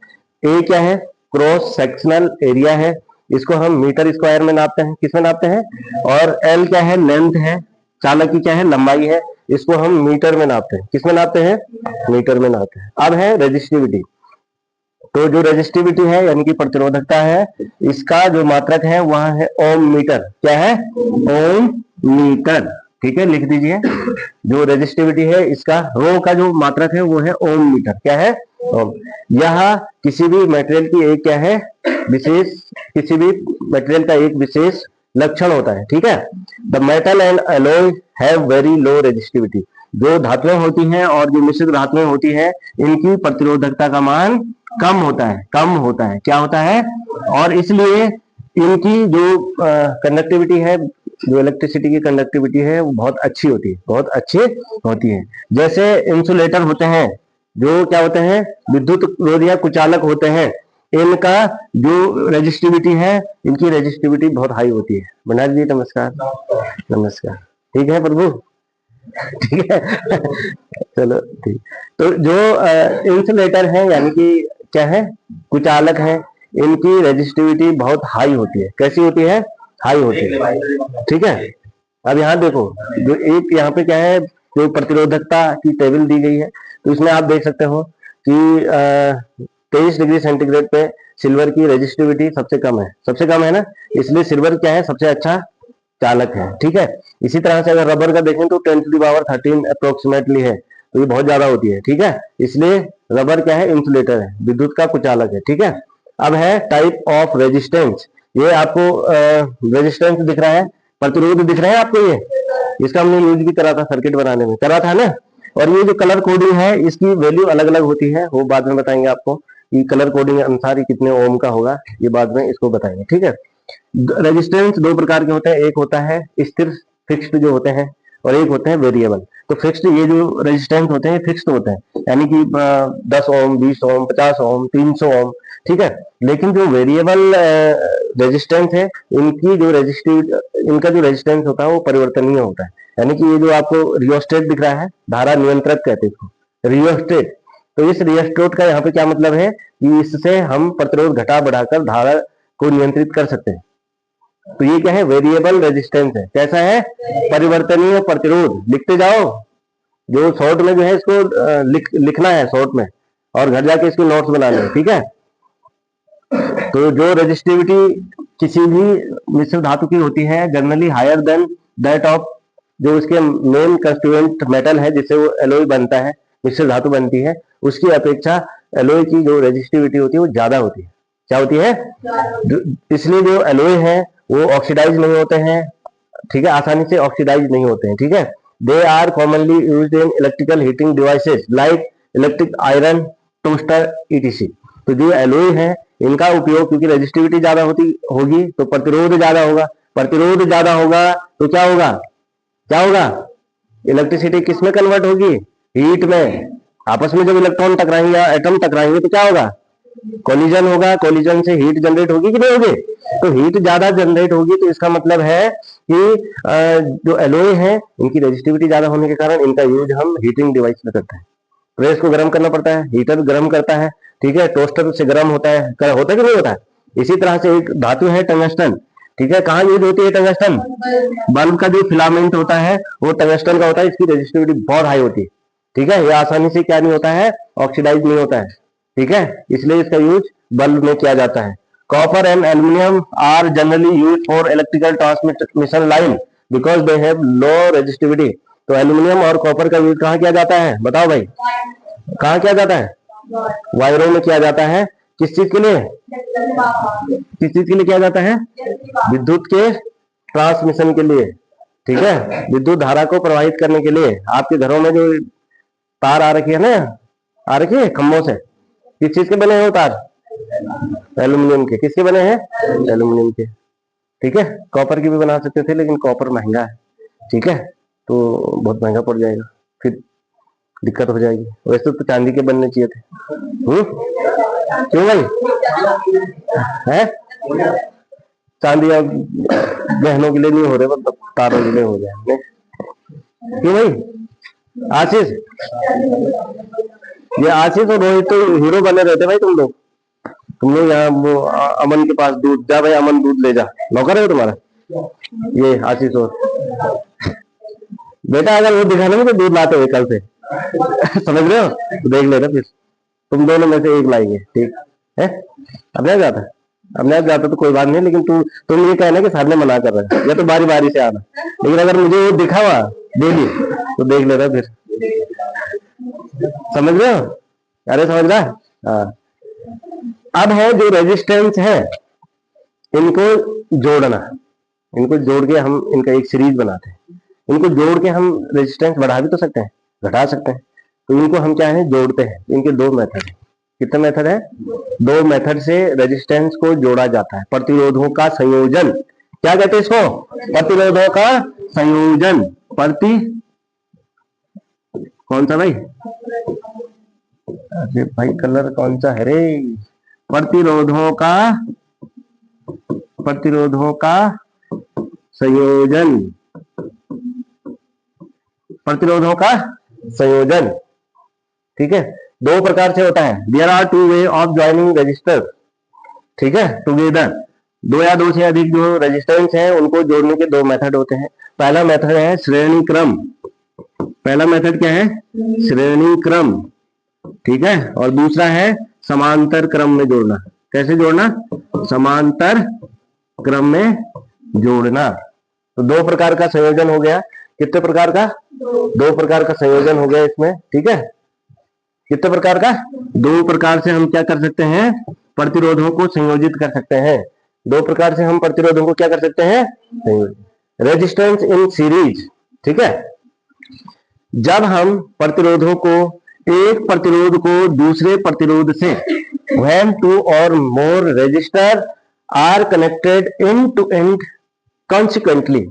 ए क्या है? क्रॉस सेक्शनल एरिया है, इसको हम मीटर स्क्वायर में नापते हैं। किस में नापते हैं? और एल क्या है? लेंथ है, चालक की क्या है? लंबाई है, इसको हम मीटर में नापते हैं। किस में नापते हैं? मीटर में नापते हैं। अब है रेजिस्टिविटी। तो जो रेजिस्टिविटी है यानी कि प्रतिरोधकता है, इसका जो मात्रक है वह है ओम मीटर। क्या है? ओम मीटर, ठीक है, लिख दीजिए। जो रेजिस्टिविटी है इसका रो का जो मात्रक है वो है ओम मीटर। क्या है? ओम। यह किसी भी मटेरियल की एक क्या है? किसी भी मटेरियल का एक विशेष लक्षण होता है, ठीक है। The metal and alloy have very low resistivity. जो धातुएं होती हैं और जो मिश्रित धातुएं होती हैं, इनकी प्रतिरोधकता का मान कम होता है। क्या होता है? और इसलिए इनकी जो कंडक्टिविटी है, जो इलेक्ट्रिसिटी की कंडक्टिविटी है, वो बहुत अच्छी होती है। जैसे इंसुलेटर होते हैं, जो क्या होते हैं? विद्युत रोध या कुचालक होते हैं, इनका जो रेजिस्टिविटी है, इनकी रेजिस्टिविटी बहुत हाई होती है। भंडारी जी नमस्कार। नमस्कार, ठीक है प्रभु, ठीक है। चलो ठीक। तो जो इंसुलेटर है यानी कि क्या है? कुचालक है, इनकी रेजिस्टिविटी बहुत हाई होती है। कैसी होती है? हाई होती है, ठीक है। अब यहाँ देखो, जो एक यहाँ पे क्या है, जो प्रतिरोधकता की टेबल दी गई है, तो इसमें आप देख सकते हो कि 23 डिग्री सेंटीग्रेड पे सिल्वर की रेजिस्टिविटी सबसे कम है ना, इसलिए सिल्वर क्या है? सबसे अच्छा चालक है, ठीक है। इसी तरह से अगर रबर का देखें तो 10⁻13 अप्रोक्सीमेटली है, तो ये बहुत ज्यादा होती है, ठीक है। इसलिए रबर क्या है? इंसुलेटर है, विद्युत का कुचालक है, ठीक है। अब है टाइप ऑफ रेजिस्टेंस। ये आपको रेजिस्टेंस दिख रहा है, प्रतिरोध दिख रहा है आपको। ये इसका हमने यूज भी करा था, सर्किट बनाने में करा था ना। और ये जो कलर कोडिंग है, इसकी वैल्यू अलग अलग होती है, वो बाद में बताएंगे आपको कि कलर कोडिंग अनुसार ये कितने ओम का होगा, ये बाद में इसको बताएंगे, ठीक है। रेजिस्टेंस दो प्रकार के होते हैं, एक होता है स्थिर फिक्स्ड जो होते हैं, और एक होते हैं वेरिएबल। तो फिक्स्ड ये जो रेजिस्टेंस होते हैं फिक्स्ड होते हैं, यानी कि 10 ओम, 20 ओम, 50 ओम, 300 ओम, ठीक है। लेकिन जो वेरिएबल रेजिस्टेंस है, इनका जो रेजिस्टेंस होता है वो परिवर्तनीय होता है। यानी कि ये जो आपको रियोस्टेट दिख रहा है, धारा नियंत्रक कहते हैं इसको, रियोस्टेट। तो इस रियोस्टेट का यहाँ पे क्या मतलब है कि इससे हम प्रतिरोध घटा बढ़ाकर धारा को नियंत्रित कर सकते हैं। तो ये क्या है? वेरिएबल रेजिस्टेंस है। कैसा है? परिवर्तनीय प्रतिरोध। लिखते जाओ, जो शॉर्ट में जो है इसको लिखना है शॉर्ट में, और घर जाके इसको नोट्स बनाने हैं, ठीक है। तो जो रेजिस्टिविटी किसी भी मिश्र धातु की होती है generally higher than that of जो उसके मेन कंस्टिट्यूएंट मेटल है जिससे वो एलॉय बनता है, मिश्र धातु बनती है, उसकी अपेक्षा एलॉय की जो रेजिस्टिविटी होती है वो ज्यादा होती है। क्या होती है? इसलिए जो एलॉय है वो ऑक्सीडाइज नहीं होते हैं, ठीक है, आसानी से ऑक्सीडाइज नहीं होते हैं, ठीक है। They are commonly used in electrical heating devices like electric iron, toaster, ETC. तो जो एलॉय है इनका उपयोग, क्योंकि रेजिस्टिविटी ज्यादा होगी तो प्रतिरोध ज्यादा होगा, प्रतिरोध ज्यादा होगा तो क्या होगा, क्या होगा, इलेक्ट्रिसिटी किस में कन्वर्ट होगी, हीट में। आपस में जब इलेक्ट्रॉन टकराएंगे या एटम टकराएंगे तो क्या होगा, कोलिजन होगा, कोलिजन से हीट जनरेट होगी कि नहीं होगी, तो हीट ज्यादा जनरेट होगी। तो इसका मतलब है कि जो एलॉय है इनकी रेजिस्टिविटी ज्यादा होने के कारण इनका यूज हम हीटिंग डिवाइस में करते हैं। प्रेस को गर्म करना पड़ता है, हीटर गर्म करता है, ठीक है, टोस्टर से गर्म होता है कि नहीं होता है। इसी तरह से एक धातु है टंगस्टन, ठीक है, कहाँ यूज होती है टंगस्टन, बल्ब का जो फिलामेंट होता है वो टंगस्टन का होता है, इसकी रेजिस्टिविटी बहुत हाई होती है, ठीक है, ये आसानी से क्या नहीं होता है, ऑक्सीडाइज नहीं होता है, ठीक है, इसलिए इसका यूज बल्ब में किया जाता है। Copper and aluminium are generally use for electrical transmission line because they have low resistivity. तो एल्यूमिनियम और कॉपर का यूज कहाँ किया जाता है, बताओ भाई, कहाँ किया जाता है, वायरों में किया जाता है। किस चीज के लिए, किस चीज के लिए किया जाता है, विद्युत के ट्रांसमिशन के लिए, ठीक है, विद्युत धारा को प्रवाहित करने के लिए। आपके घरों में जो तार आ रखी है ना, आ रखी है खंभों से, किस चीज के बने हैं वो तार, एल्यूमिनियम के। किसके बने हैं, एल्यूमिनियम के, ठीक है। कॉपर की भी बना सकते थे लेकिन कॉपर महंगा है, ठीक है, तो बहुत महंगा पड़ जाएगा, फिर दिक्कत हो जाएगी। वैसे तो चांदी के बनने चाहिए थे। क्यों भाई, है चांदी अब गहनों के लिए नहीं हो रहे, मतलब तारों के लिए हो जाए। क्यों भाई, आशीष, ये आशीष और रोहित तो हीरो बने रहते भाई। तुम लोग यहाँ वो अमन के पास दूध जा भाई, अमन दूध ले जा, नौकर है तुम्हारा ये आशीष। और बेटा अगर वो दिखाने में तो दूध लाते हुए कल से समझ रहे हो, तो देख लेना फिर तुम दोनों में से एक लाएंगे, ठीक है। अब नहीं जाता, अब नहीं जाता तो कोई बात नहीं, लेकिन तुम ये कहना कि सर ने मना कर रहा है, या तो बारी बारी से आना। लेकिन अगर मुझे वो दिखा हुआ डेली तो देख लेना फिर, समझ रहे हो, अरे समझ रहा है, हाँ। अब है जो रेजिस्टेंस है इनको जोड़ना, इनको जोड़ के हम इनका एक सीरीज बनाते हैं। इनको जोड़ के हम रेजिस्टेंस बढ़ा भी तो सकते हैं, घटा सकते हैं, तो इनको हम क्या है, जोड़ते हैं। इनके दो मेथड है। कितने मेथड है, दो मेथड से रेजिस्टेंस को जोड़ा जाता है। प्रतिरोधों का संयोजन, क्या कहते हैं इसको, प्रतिरोधों का संयोजन। कौन सा भाई, अरे भाई कलर कौन सा है रे, प्रतिरोधों का संयोजन, प्रतिरोधों का संयोजन, ठीक है। दो प्रकार से होता है, there are two way of joining resistor, ठीक है, टुगेदर। दो या दो से अधिक जो रेजिस्टेंस है उनको जोड़ने के दो मेथड होते हैं। पहला मेथड है श्रेणी क्रम, पहला मेथड क्या है, श्रेणी क्रम, ठीक है, और दूसरा है समांतर क्रम में जोड़ना। कैसे जोड़ना, समांतर क्रम में जोड़ना। तो दो प्रकार का संयोजन हो गया। कितने प्रकार का, दो प्रकार का संयोजन हो गया इसमें, ठीक है। कितने प्रकार का, दो प्रकार से हम क्या कर सकते हैं, प्रतिरोधों को संयोजित कर सकते हैं। दो प्रकार से हम प्रतिरोधों को क्या कर सकते हैं, रेजिस्टेंस इन सीरीज, ठीक है। जब हम प्रतिरोधों को, एक प्रतिरोध को दूसरे प्रतिरोध से, when two or more resistor are connected end to end consequently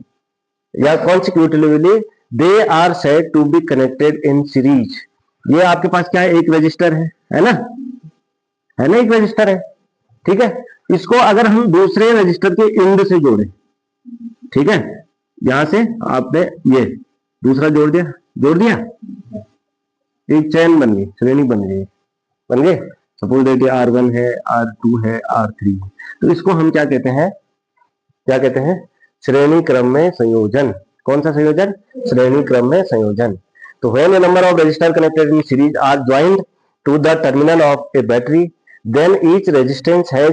या consecutively, they are said to be connected in series। ये आपके पास क्या है, एक रजिस्टर है ना, है ना, एक रजिस्टर है, ठीक है। इसको अगर हम दूसरे रजिस्टर के एंड से जोड़े, ठीक है, यहां से आपने ये दूसरा जोड़ दिया, एक चैन बन गई, श्रेणी बन गई, सपोज दैट R1 है, R2 है, R3 है। तो इसको हम क्या कहते हैं, श्रेणी क्रम में संयोजन। कौन सा संयोजन, श्रेणी क्रम में संयोजन। तो when a number of resistor connected in series are joined to the terminal of a battery, then each resistance has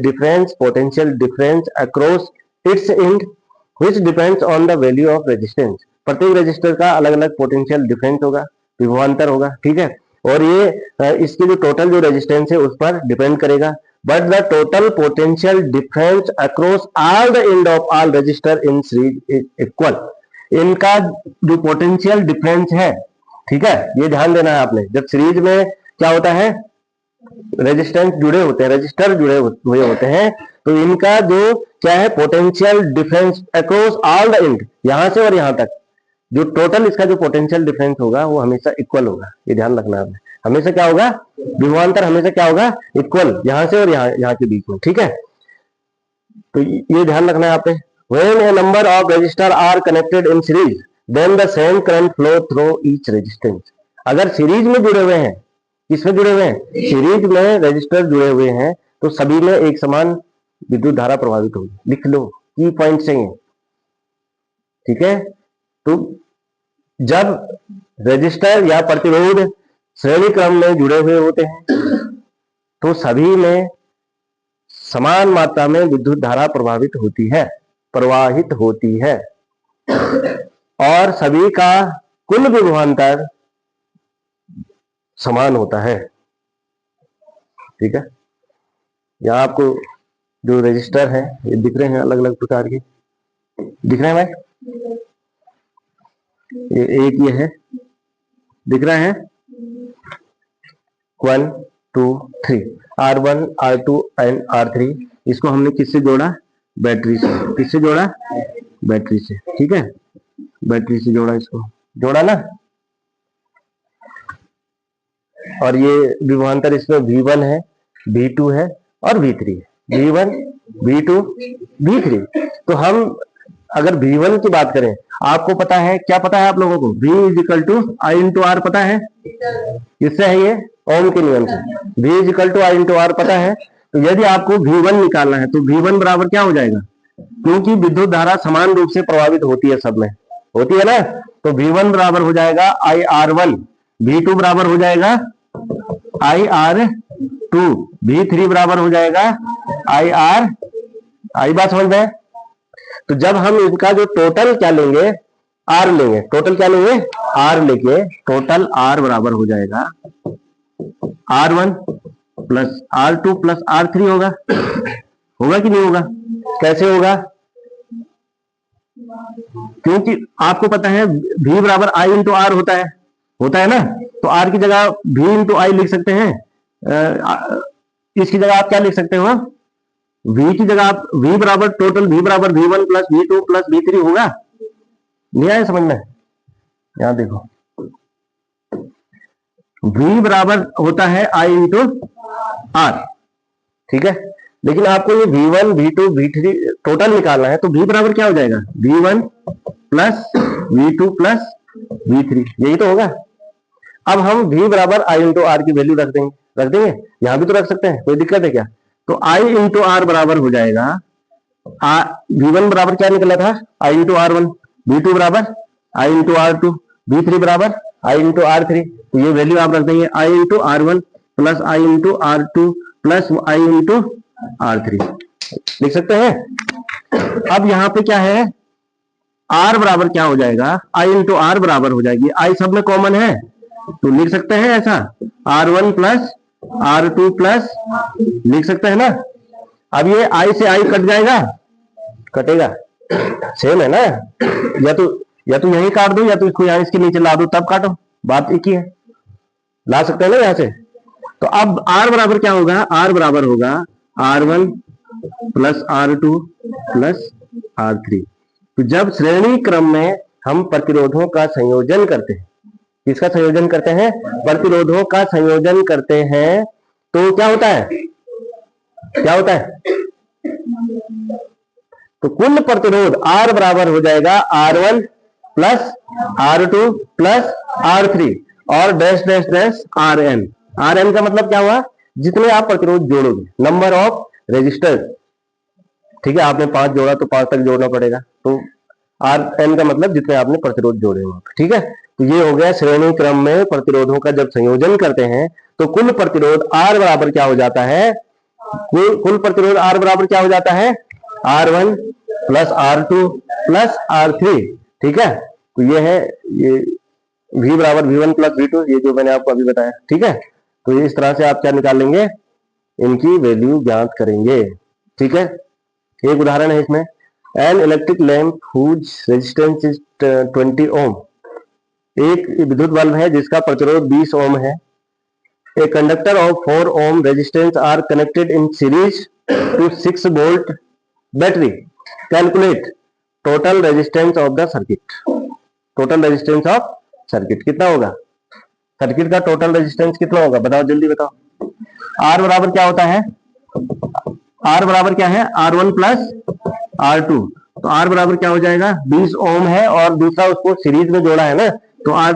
difference potential difference across its end which depends on the value of resistance। प्रत्येक रेजिस्टर का अलग अलग पोटेंशियल डिफरेंस होगा, विभवांतर होगा, ठीक है, और ये इसकी जो टोटल जो रेजिस्टेंस है उस पर डिपेंड करेगा। But the total potential difference across all the end of all register in series is equal. इनका जो पोटेंशियल डिफरेंस है, ठीक है, ये ध्यान देना है आपने। जब सीरीज में क्या होता है, रेजिस्टेंस जुड़े होते हैं, रजिस्टर जुड़े हुए होते हैं, तो इनका जो क्या है potential difference across all the end, यहां से और यहां तक जो टोटल इसका जो पोटेंशियल डिफरेंस होगा वो हमेशा इक्वल होगा। ये ध्यान रखना है, हमेशा क्या होगा, विभवांतर हमेशा क्या होगा, इक्वल, यहां से और यहाँ के बीच में, ठीक है। तो ये ध्यान रखना है आपने। When a number of resistor are connected in series then the same current flow through each resistance. अगर सीरीज में जुड़े हुए हैं, किसमें जुड़े हुए हैं, सीरीज में रजिस्टर जुड़े हुए हैं, तो सभी में एक समान विद्युत धारा प्रभावित होगी। लिख लो, की पॉइंट से, ठीक है। तो जब रजिस्टर या प्रतिरोध श्रेणी क्रम में जुड़े हुए होते हैं तो सभी में समान मात्रा में विद्युत धारा प्रवाहित होती है और सभी का कुल विभवांतर समान होता है, ठीक है। यहाँ आपको जो रजिस्टर है ये दिख रहे हैं, अलग अलग प्रकार के दिख रहे हैं भाई, ये एक ये है, दिख रहे हैं 1 2 3 R1 R2 एंड R3। इसको हमने किससे जोड़ा, बैटरी से। किससे जोड़ा, बैटरी से, ठीक है, बैटरी से जोड़ा, इसको जोड़ा ना। और ये विभवांतर इसमें V1 है, V2 है और V3 है। V1 V2 V3। तो हम अगर V1 की बात करें, आपको पता है, क्या पता है आप लोगों को, V is equal to I into R पता है, किससे है ये, ओम के नियम से। V is equal to I into R पता है। तो यदि आपको V1 निकालना है तो V1 बराबर क्या हो जाएगा, क्योंकि विद्युत धारा समान रूप से प्रभावित होती है, सब में होती है ना, तो V1 बराबर हो जाएगा IR1, V2 बराबर हो जाएगा IR2, V3 बराबर हो जाएगा IR, आई बात समझ में। तो जब हम इनका जो टोटल क्या लेंगे, आर लेंगे, टोटल क्या लेंगे, आर लेके टोटल आर बराबर हो जाएगा R1 plus R2 plus R3 होगा कि नहीं होगा, कैसे होगा, क्योंकि आपको पता है V बराबर I इंटू आर होता है ना, तो R की जगह V इंटू आई लिख सकते हैं। इसकी जगह आप क्या लिख सकते हो, V की जगह आप V बराबर टोटल V बराबर V1 plus V2 plus V3 होगा। नहीं आया समझ में, यहां देखो V बराबर होता है I इंटू आर, ठीक है। लेकिन आपको ये V1 V2 V3 टोटल निकालना है, तो V बराबर क्या हो जाएगा, V1 plus V2 plus V3, यही तो होगा। अब हम V बराबर I इंटू आर की वैल्यू रख देंगे, यहां भी तो रख सकते हैं, कोई दिक्कत है क्या। तो I इंटू आर बराबर हो जाएगा, V1 बराबर क्या निकला था, I इंटू R1, V2 बराबर I इंटू R2, V3 बराबर I इंटू R3। तो ये वैल्यू आप रख देंगे, I into R1 plus I into R2 plus I into R3, लिख सकते हैं। अब यहाँ पे क्या है, R बराबर क्या हो जाएगा, I इंटू आर बराबर हो जाएगी, I सब में कॉमन है, तो लिख सकते हैं ऐसा R1 प्लस R2 प्लस, लिख सकते हैं ना। अब ये I से I कट जाएगा, कटेगा, सेम है ना, या तो यही काट दो या तो इसको यहाँ इसके नीचे ला दो, तब काटो, बात एक ही है, ला सकते हैं ना यहाँ से। तो अब R बराबर क्या होगा, R बराबर होगा R1 plus R2 plus R3। तो जब श्रेणी क्रम में हम प्रतिरोधों का संयोजन करते हैं, किसका संयोजन करते हैं, प्रतिरोधों का संयोजन करते हैं, तो क्या होता है, तो कुल प्रतिरोध R बराबर हो जाएगा R1 plus R2 plus R3 और dash dash dash RN। RN का मतलब क्या हुआ, जितने आप प्रतिरोध जोड़ोगे, नंबर ऑफ रेजिस्टर, ठीक है। आपने 5 जोड़ा तो 5 तक जोड़ना पड़ेगा, तो Rn का मतलब जितने आपने प्रतिरोध जोड़े वहां पे, ठीक है। तो ये हो गया श्रेणी क्रम में प्रतिरोधों का जब संयोजन करते हैं तो कुल प्रतिरोध R बराबर क्या हो जाता है, कुल प्रतिरोध R बराबर क्या हो जाता है, R1 plus R2 plus R3, ठीक है। तो ये है ये V बराबर V1 प्लस V2, ये जो मैंने आपको अभी बताया, ठीक है। तो इस तरह से आप क्या निकाल लेंगे, इनकी वैल्यू ज्ञात करेंगे, ठीक है। एक उदाहरण है इसमें, an electric lamp whose resistance is 20 ohm, एक विद्युत बल्ब है जिसका प्रतिरोध 20 ओम है। A conductor of 4 ohm resistance are connected in series to 6 volt battery, calculate total resistance of the circuit. Total resistance of circuit कितना होगा, सर्किट का टोटल रेजिस्टेंस कितना होगा, बताओ जल्दी बताओ। आर बराबर क्या होता है, आर बराबर क्या है, R1 प्लस R2। तो आर बराबर क्या हो जाएगा, 20 ओम है और दूसरा उसको सीरीज में जोड़ा है ना, तो आर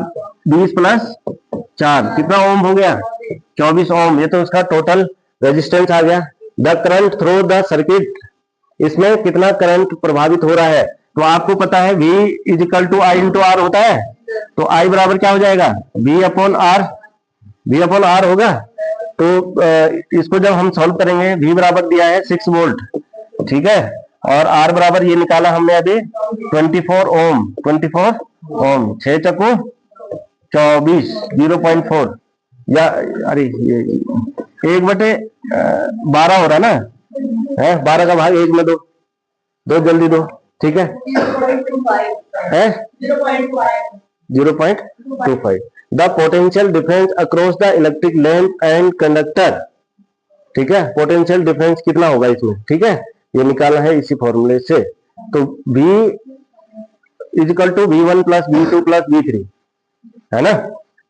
20 प्लस 4 कितना ओम हो गया, 24 ओम। ये तो उसका टोटल रेजिस्टेंस आ गया। The current through the circuit, इसमें कितना करंट प्रभावित हो रहा है, तो आपको पता है V is equal to I into R होता है। तो I बराबर क्या हो जाएगा, V अपॉन आर होगा। तो इसको जब हम सॉल्व करेंगे, V बराबर दिया है 6 वोल्ट, ठीक है, और R बराबर ये निकाला हमने अभी 24 ओम, 6 चक्कू 24, 0.4 या अरे ये 1/12 हो रहा ना है, 12 का भाग 1 में दो जल्दी दो, ठीक है 0.25। The potential difference across the electric lamp and conductor, ठीक है, पोटेंशियल डिफरेंस कितना होगा इसमें, ठीक है, ये निकालना है इसी फॉर्मूले से। तो V is equal to V1 plus V2 plus V3 है ना।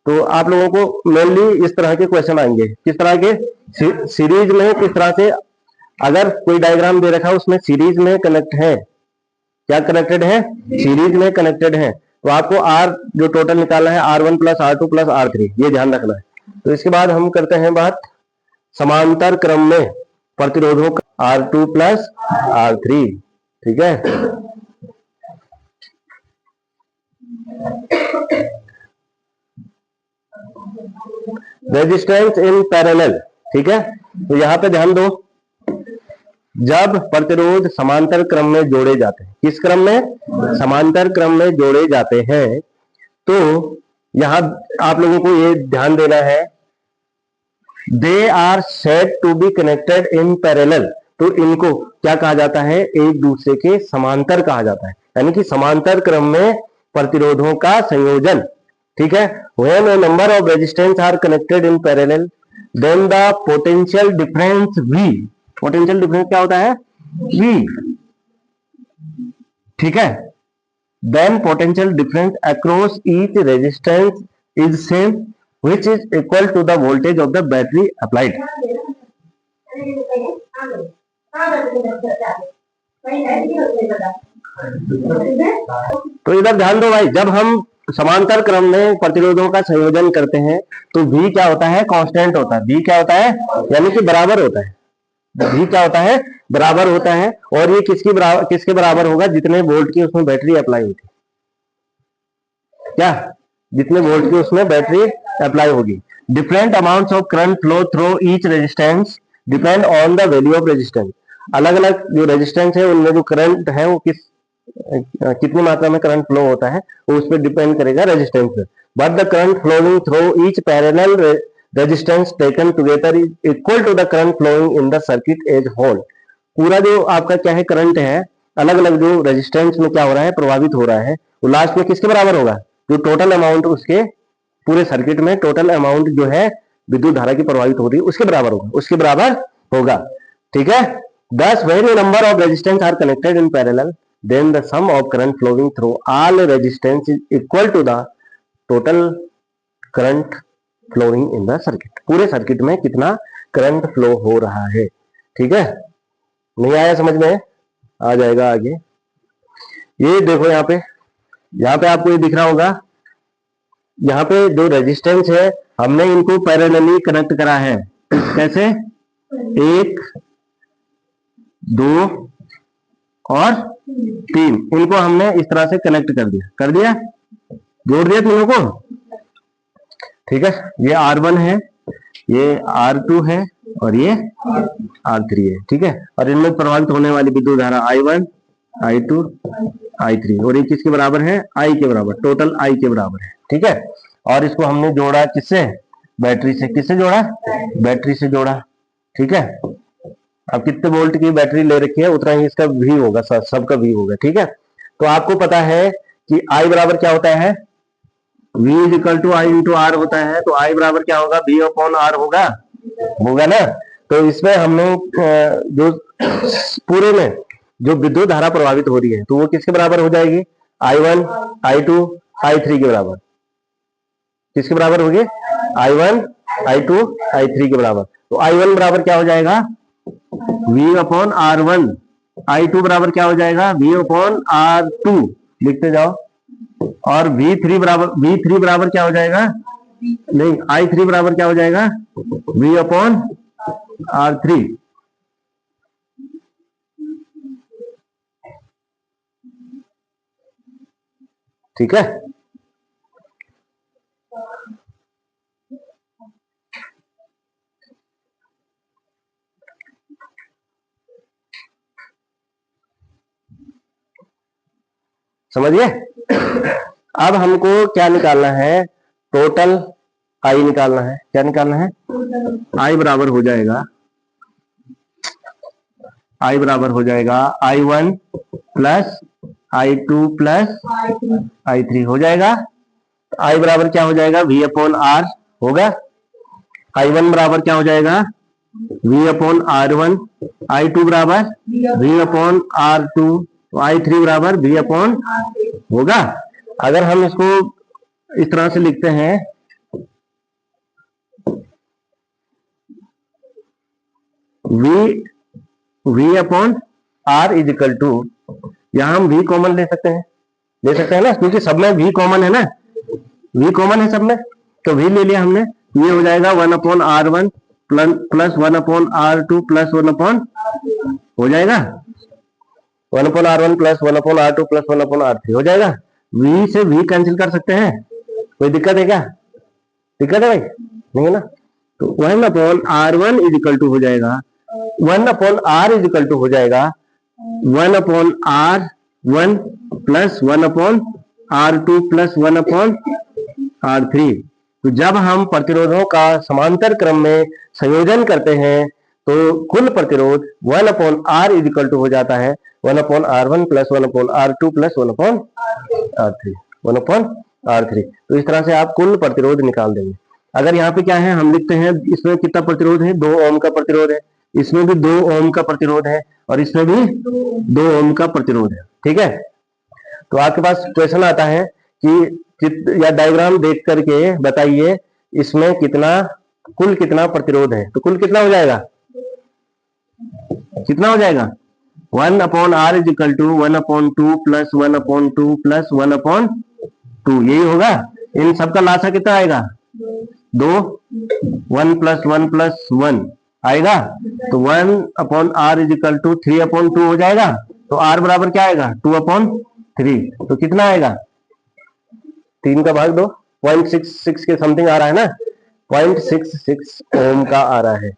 तो आप लोगों को मेनली इस तरह के क्वेश्चन आएंगे, किस तरह के, सीरीज में किस तरह से, अगर कोई डायग्राम दे रखा है उसमें सीरीज में कनेक्ट है, क्या कनेक्टेड है, सीरीज में कनेक्टेड है, तो आपको R जो टोटल निकालना है R1 plus R2 plus R3, ये ध्यान रखना है। तो इसके बाद हम करते हैं बात समांतर क्रम में प्रतिरोधों का, R2 प्लस R3, ठीक है। रेजिस्टेंस इन पैरेलल, ठीक है। तो यहां पे ध्यान दो, जब प्रतिरोध समांतर क्रम में जोड़े जाते हैं, किस क्रम में, समांतर क्रम में जोड़े जाते हैं, तो यहां आप लोगों को ये ध्यान देना है, they are said to be connected in parallel. तो इनको क्या कहा जाता है, एक दूसरे के समांतर कहा जाता है, यानी कि समांतर क्रम में प्रतिरोधों का संयोजन, ठीक है। When a number of resistance are connected in parallel, then the potential difference V, potential difference क्या होता है, V, ठीक है, then potential difference across each resistance is same, which is equal to the voltage of the battery applied। तो इधर ध्यान दो भाई, जब हम समांतर क्रम में प्रतिरोधों का संयोजन करते हैं तो V क्या होता है, कांस्टेंट होता है। V क्या होता है, यानी कि बराबर होता है। V क्या होता है, बराबर होता है। और ये किसके बराबर होगा, जितने वोल्ट की उसमें बैटरी अप्लाई होगी, क्या, जितने वोल्ट की उसमें बैटरी अप्लाई होगी। Different amounts of current flow through each resistance depend on the value of resistance. अलग अलग जो रेजिस्टेंस है उनमें जो करंट है वो कितनी मात्रा में करंट फ्लो होता है वो उस पर डिपेंड करेगा रेजिस्टेंस पे। But the current flowing through each parallel resistance taken together is equal to the current flowing in the circuit as whole. पूरा जो आपका क्या है करंट है, अलग अलग जो रेजिस्टेंस में क्या हो रहा है, प्रभावित हो रहा है, वो लास्ट में किसके बराबर होगा, जो टोटल अमाउंट उसके पूरे सर्किट में टोटल अमाउंट जो है विद्युत धारा की प्रभावित हो रही है उसके बराबर होगा, उसके बराबर होगा, ठीक है। Thus, when a number of resistance are connected in parallel, then the sum of current flowing through all resistance is equal to the total current flowing in the circuit। पूरे सर्किट में कितना करंट फ्लो हो रहा है, ठीक है। नहीं आया समझ में, आ जाएगा आगे। ये देखो यहाँ पे आपको ये दिख रहा होगा, यहाँ पे जो रेजिस्टेंस है हमने इनको पैरेलली कनेक्ट करा है। कैसे, 1 2 और 3, इनको हमने इस तरह से कनेक्ट कर दिया, जोड़ दिया तीनों को। ठीक है, ये R1 है, ये R2 है और ये R3 है। ठीक है, और इनमें प्रभावित होने वाली विद्युत धारा I1, I2, I3 और ये किसके बराबर है? I के बराबर, टोटल I के बराबर है। ठीक है, और इसको हमने जोड़ा किससे? बैटरी से। किससे जोड़ा? बैटरी से जोड़ा। ठीक है, अब कितने वोल्ट की बैटरी ले रखी है उतना ही इसका V होगा, सबका V होगा। ठीक है, तो आपको पता है कि I बराबर क्या होता है? V is equal to I into R होता है, तो I बराबर क्या होगा? V अपॉन R होगा ना। तो इसमें हमने जो पूरे में जो विद्युत धारा प्रभावित हो रही है तो वो किसके बराबर हो जाएगी? I1, I2, I3 के बराबर। किसके बराबर होगी? I1, I2, I3 के बराबर। तो I1 बराबर क्या हो जाएगा? V upon R1। I2 बराबर क्या हो जाएगा? V अपॉन R2, लिखते जाओ। और V3 बराबर क्या हो जाएगा? नहीं, I3 बराबर क्या हो जाएगा? V upon R3। ठीक है, समझिए। अब हमको क्या निकालना है? टोटल I निकालना है। क्या निकालना है? I बराबर हो जाएगा I1 plus I2 plus I3 हो जाएगा। I बराबर क्या हो जाएगा? V अपॉन R होगा। I1 बराबर क्या हो जाएगा? V upon R1। I2 बराबर V अपॉन R2। I3 बराबर V अपॉन होगा। अगर हम इसको इस तरह से लिखते हैं, V upon R is equal to, यहां हम V कॉमन ले सकते हैं ना, क्योंकि सब में V कॉमन है ना, V कॉमन है सब में, तो V ले लिया हमने। ये हो जाएगा 1 upon R1 plus 1 upon R2 plus 1 upon, हो जाएगा 1 upon R1 plus 1 upon R2 plus 1 upon R3 हो जाएगा। V से V कैंसिल कर सकते हैं, कोई दिक्कत है क्या? दिक्कत है भाई? नहीं है ना। तो 1 upon R1 is equal to हो जाएगा 1 upon R is equal to हो जाएगा 1 upon R1 plus 1 upon R2 plus 1 upon R3। तो जब हम प्रतिरोधों का समांतर क्रम में संयोजन करते हैं तो कुल प्रतिरोध 1 upon R is equal to हो जाता है 1 upon R1 plus 1 upon R2 plus 1 upon R3, 1 upon R3। तो इस तरह से आप कुल प्रतिरोध निकाल देंगे। अगर यहाँ पे क्या है, हम लिखते हैं इसमें कितना प्रतिरोध है? 2 ओम का प्रतिरोध है, इसमें भी 2 ओम का प्रतिरोध है और इसमें भी 2 ओम का प्रतिरोध है। ठीक है, तो आपके पास क्वेश्चन आता है कि या डायग्राम देख करके बताइए इसमें कुल कितना प्रतिरोध है। तो कुल कितना हो जाएगा? 1 upon R is equal to 1 upon 2 plus 1 upon 2 plus 1 upon 2, यही होगा। इन सबका लासा कितना आएगा? 2, 1 प्लस 1 प्लस 1 आएगा, तो 1 upon R is equal to 3 upon 2 हो जाएगा। तो R बराबर क्या आएगा? 2 अपॉन 3। तो कितना आएगा? 3 का भाग 2, 0.66 के समथिंग आ रहा है ना, 0.66 ओम का आ रहा है।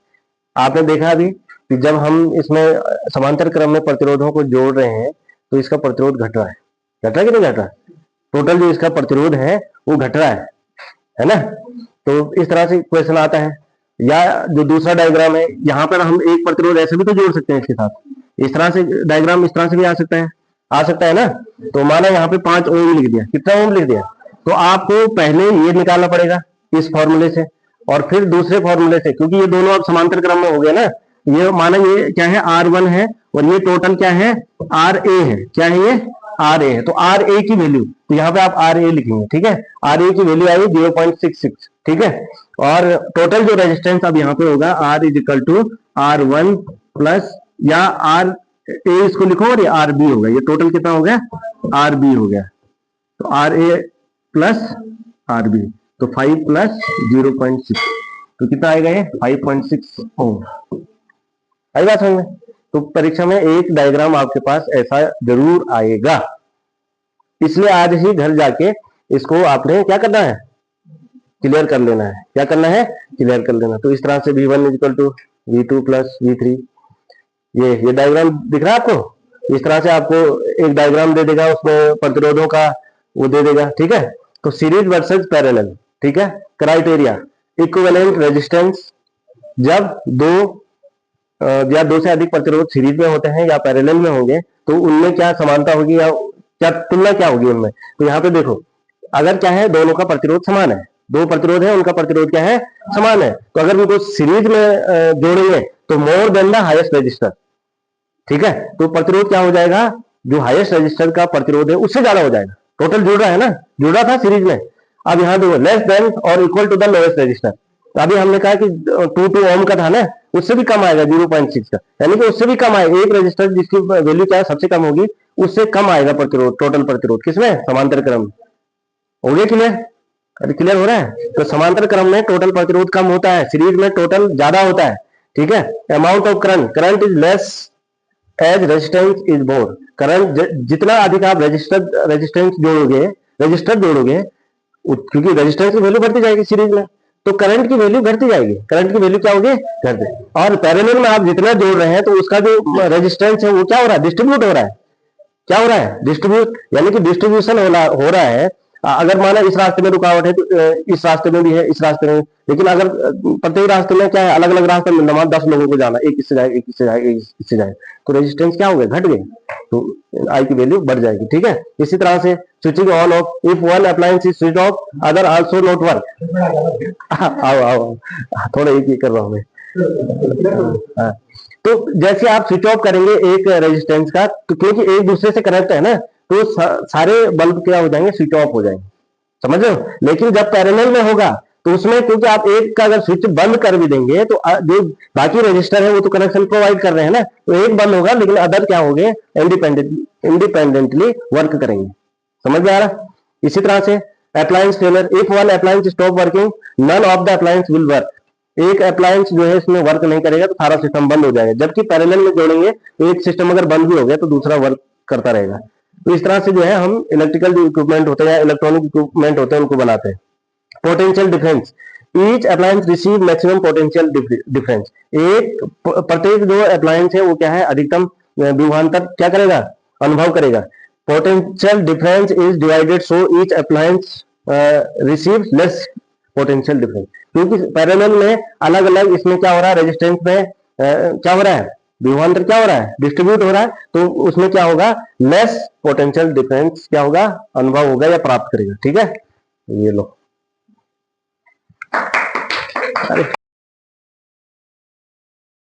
आपने देखा अभी कि जब हम इसमें समांतर क्रम में प्रतिरोधों को जोड़ रहे हैं तो इसका प्रतिरोध घट रहा है कि नहीं घट रहा? टोटल जो इसका प्रतिरोध है वो घट रहा है ना। तो इस तरह से क्वेश्चन आता है। या जो दूसरा डायग्राम है, यहाँ पर हम एक प्रतिरोध ऐसे भी तो जोड़ सकते हैं इसके साथ, इस तरह से डायग्राम इस तरह से भी आ सकता है ना। तो माना यहाँ पे 5 ओम लिख दिया, कितना ओम लिख दिया, तो आपको पहले ये निकालना पड़ेगा इस फॉर्मूले से और फिर दूसरे फॉर्मूले से, क्योंकि ये दोनों अब समांतर क्रम में हो गए ना। ये माना ये क्या है? R1 है और ये टोटल क्या है? RA है। क्या है ये? RA है। तो RA की वैल्यू, तो यहाँ पे आप RA लिखेंगे। ठीक है, RA की वैल्यू आई 0.66। ठीक है, और टोटल जो रेजिस्टेंस अब यहाँ पे होगा R is equal to R1 plus, या RA इसको लिखो और ये RB होगा। ये टोटल कितना हो गया? RB हो गया। तो RA प्लस RB, तो 5 प्लस 0.6, तो कितना आएगा? ये 5.6 ओम। आई बात समझ में? तो परीक्षा में एक डायग्राम आपके पास ऐसा जरूर आएगा, इसलिए आज ही घर जाके इसको आपने क्या करना है, क्लियर कर लेना है। क्या करना है, क्लियर कर लेना। तो इस तरह से V1 equal to V2 plus V3, ये डायग्राम दिख रहा है आपको। इस तरह से आपको एक डायग्राम दे देगा, उसमें प्रतिरोधों का वो दे देगा, ठीक है। तो सीरीज वर्सेस पैरेलल, ठीक है। क्राइटेरिया, इक्विवेलेंट रेजिस्टेंस, जब दो या दो से अधिक प्रतिरोध सीरीज में होते हैं या पैरेलल में होंगे तो उनमें क्या समानता होगी या क्या तुलना क्या होगी उनमें। तो यहाँ पे देखो, अगर क्या है, दोनों का प्रतिरोध समान है, दो प्रतिरोध है, उनका प्रतिरोध क्या है, समान है, तो अगर उनको सीरीज में जोड़ेंगे तो more than the highest resistor, ठीक है। तो प्रतिरोध क्या हो जाएगा, जो हाईएस्ट रेजिस्टर का प्रतिरोध है उससे ज्यादा हो जाएगा। टोटल जुड़ रहा है ना, जुड़ा था सीरीज में। अब यहाँ देखो, लेस देन और equal to the lowest resistor. तो अभी हमने कहा कि 2 ओम का था ना, उससे भी कम आएगा 0.6 का, यानी कि उससे भी कम आएगा। एक रेजिस्टर जिसकी वैल्यू क्या है, सबसे कम होगी, उससे कम आएगा प्रतिरोध, टोटल प्रतिरोध किसमें, समांतर क्रम में। हो गया क्लियर? अरे क्लियर हो रहा है? तो समांतर क्रम में टोटल प्रतिरोध कम होता है, सीरीज में टोटल ज्यादा होता है, ठीक है। Amount of current is less as resistance is more. Current जितना अधिक आप रेजिस्टेंस जोड़ोगे, रजिस्टर जोड़ोगे, क्योंकि रेजिस्टेंस की वैल्यू बढ़ती जाएगी सीरीज में, तो करंट की वैल्यू घटती जाएगी। करंट की वैल्यू क्या होगी, घटती। और पैरेलल में आप जितना जोड़ रहे हैं तो उसका जो रेजिस्टेंस है वो क्या हो रहा है, डिस्ट्रीब्यूट हो रहा है। क्या हो रहा है, डिस्ट्रीब्यूट, यानी कि डिस्ट्रीब्यूशन हो रहा है। अगर माना इस रास्ते में रुकावट है तो इस रास्ते में भी है, इस रास्ते में, लेकिन अगर प्रत्येक रास्ते में क्या है, अलग अलग रास्ते में 10 लोगों को जाना, एक इससे जाए, एक इससे जाए, एक इससे जाए, तो रेजिस्टेंस क्या हो गया, घट गए, तो आई की वैल्यू बढ़ जाएगी, ठीक है। इसी तरह से switching on off, if one appliance is switch off other also not work. आओ आओ, थोड़ा एक कर रहा हूं मैं। तो जैसे आप स्विच ऑफ करेंगे एक रेजिस्टेंस का, तो क्योंकि एक दूसरे से कनेक्ट है ना, तो सारे बल्ब क्या हो जाएंगे, स्विच ऑफ हो जाएंगे, समझ रहे हो। लेकिन जब पैरेलल में होगा तो उसमें क्योंकि आप एक का अगर स्विच बंद कर भी देंगे तो जो बाकी रजिस्टर है वो तो कनेक्शन प्रोवाइड कर रहे हैं ना, तो एक बंद होगा लेकिन अदर क्या होंगे, इंडिपेंडेंटली वर्क करेंगे। समझ में आ रहा? इसी तरह से appliance failure, if one appliance stop working none of the appliance will work. एक अप्लायंस जो है इसमें वर्क नहीं करेगा तो सारा सिस्टम बंद हो जाएगा। जबकि पैरेलल में जोड़ेंगे तो एक सिस्टम अगर बंद भी हो गया तो दूसरा वर्क करता रहेगा। तो इस तरह से जो है हम इलेक्ट्रिकल जो इक्विपमेंट होते हैं या इलेक्ट्रॉनिक इक्विपमेंट होते हैं उनको बनाते हैं। Potential difference, each appliance receive maximum potential difference. एक प्रत्येक जो अप्लायंस है वो क्या है, अधिकतम विभवांतर क्या करेगा, अनुभव करेगा। Potential difference is divided so each appliance receive less potential difference. क्योंकि पैरेलल में अलग अलग इसमें क्या हो रहा है, रेजिस्टेंस में क्या हो रहा है, विभवांतर क्या हो रहा है, डिस्ट्रीब्यूट हो रहा है, तो उसमें क्या होगा, लेस पोटेंशियल डिफरेंस क्या होगा, अनुभव होगा या प्राप्त करेगा, ठीक है। ये लो, अरे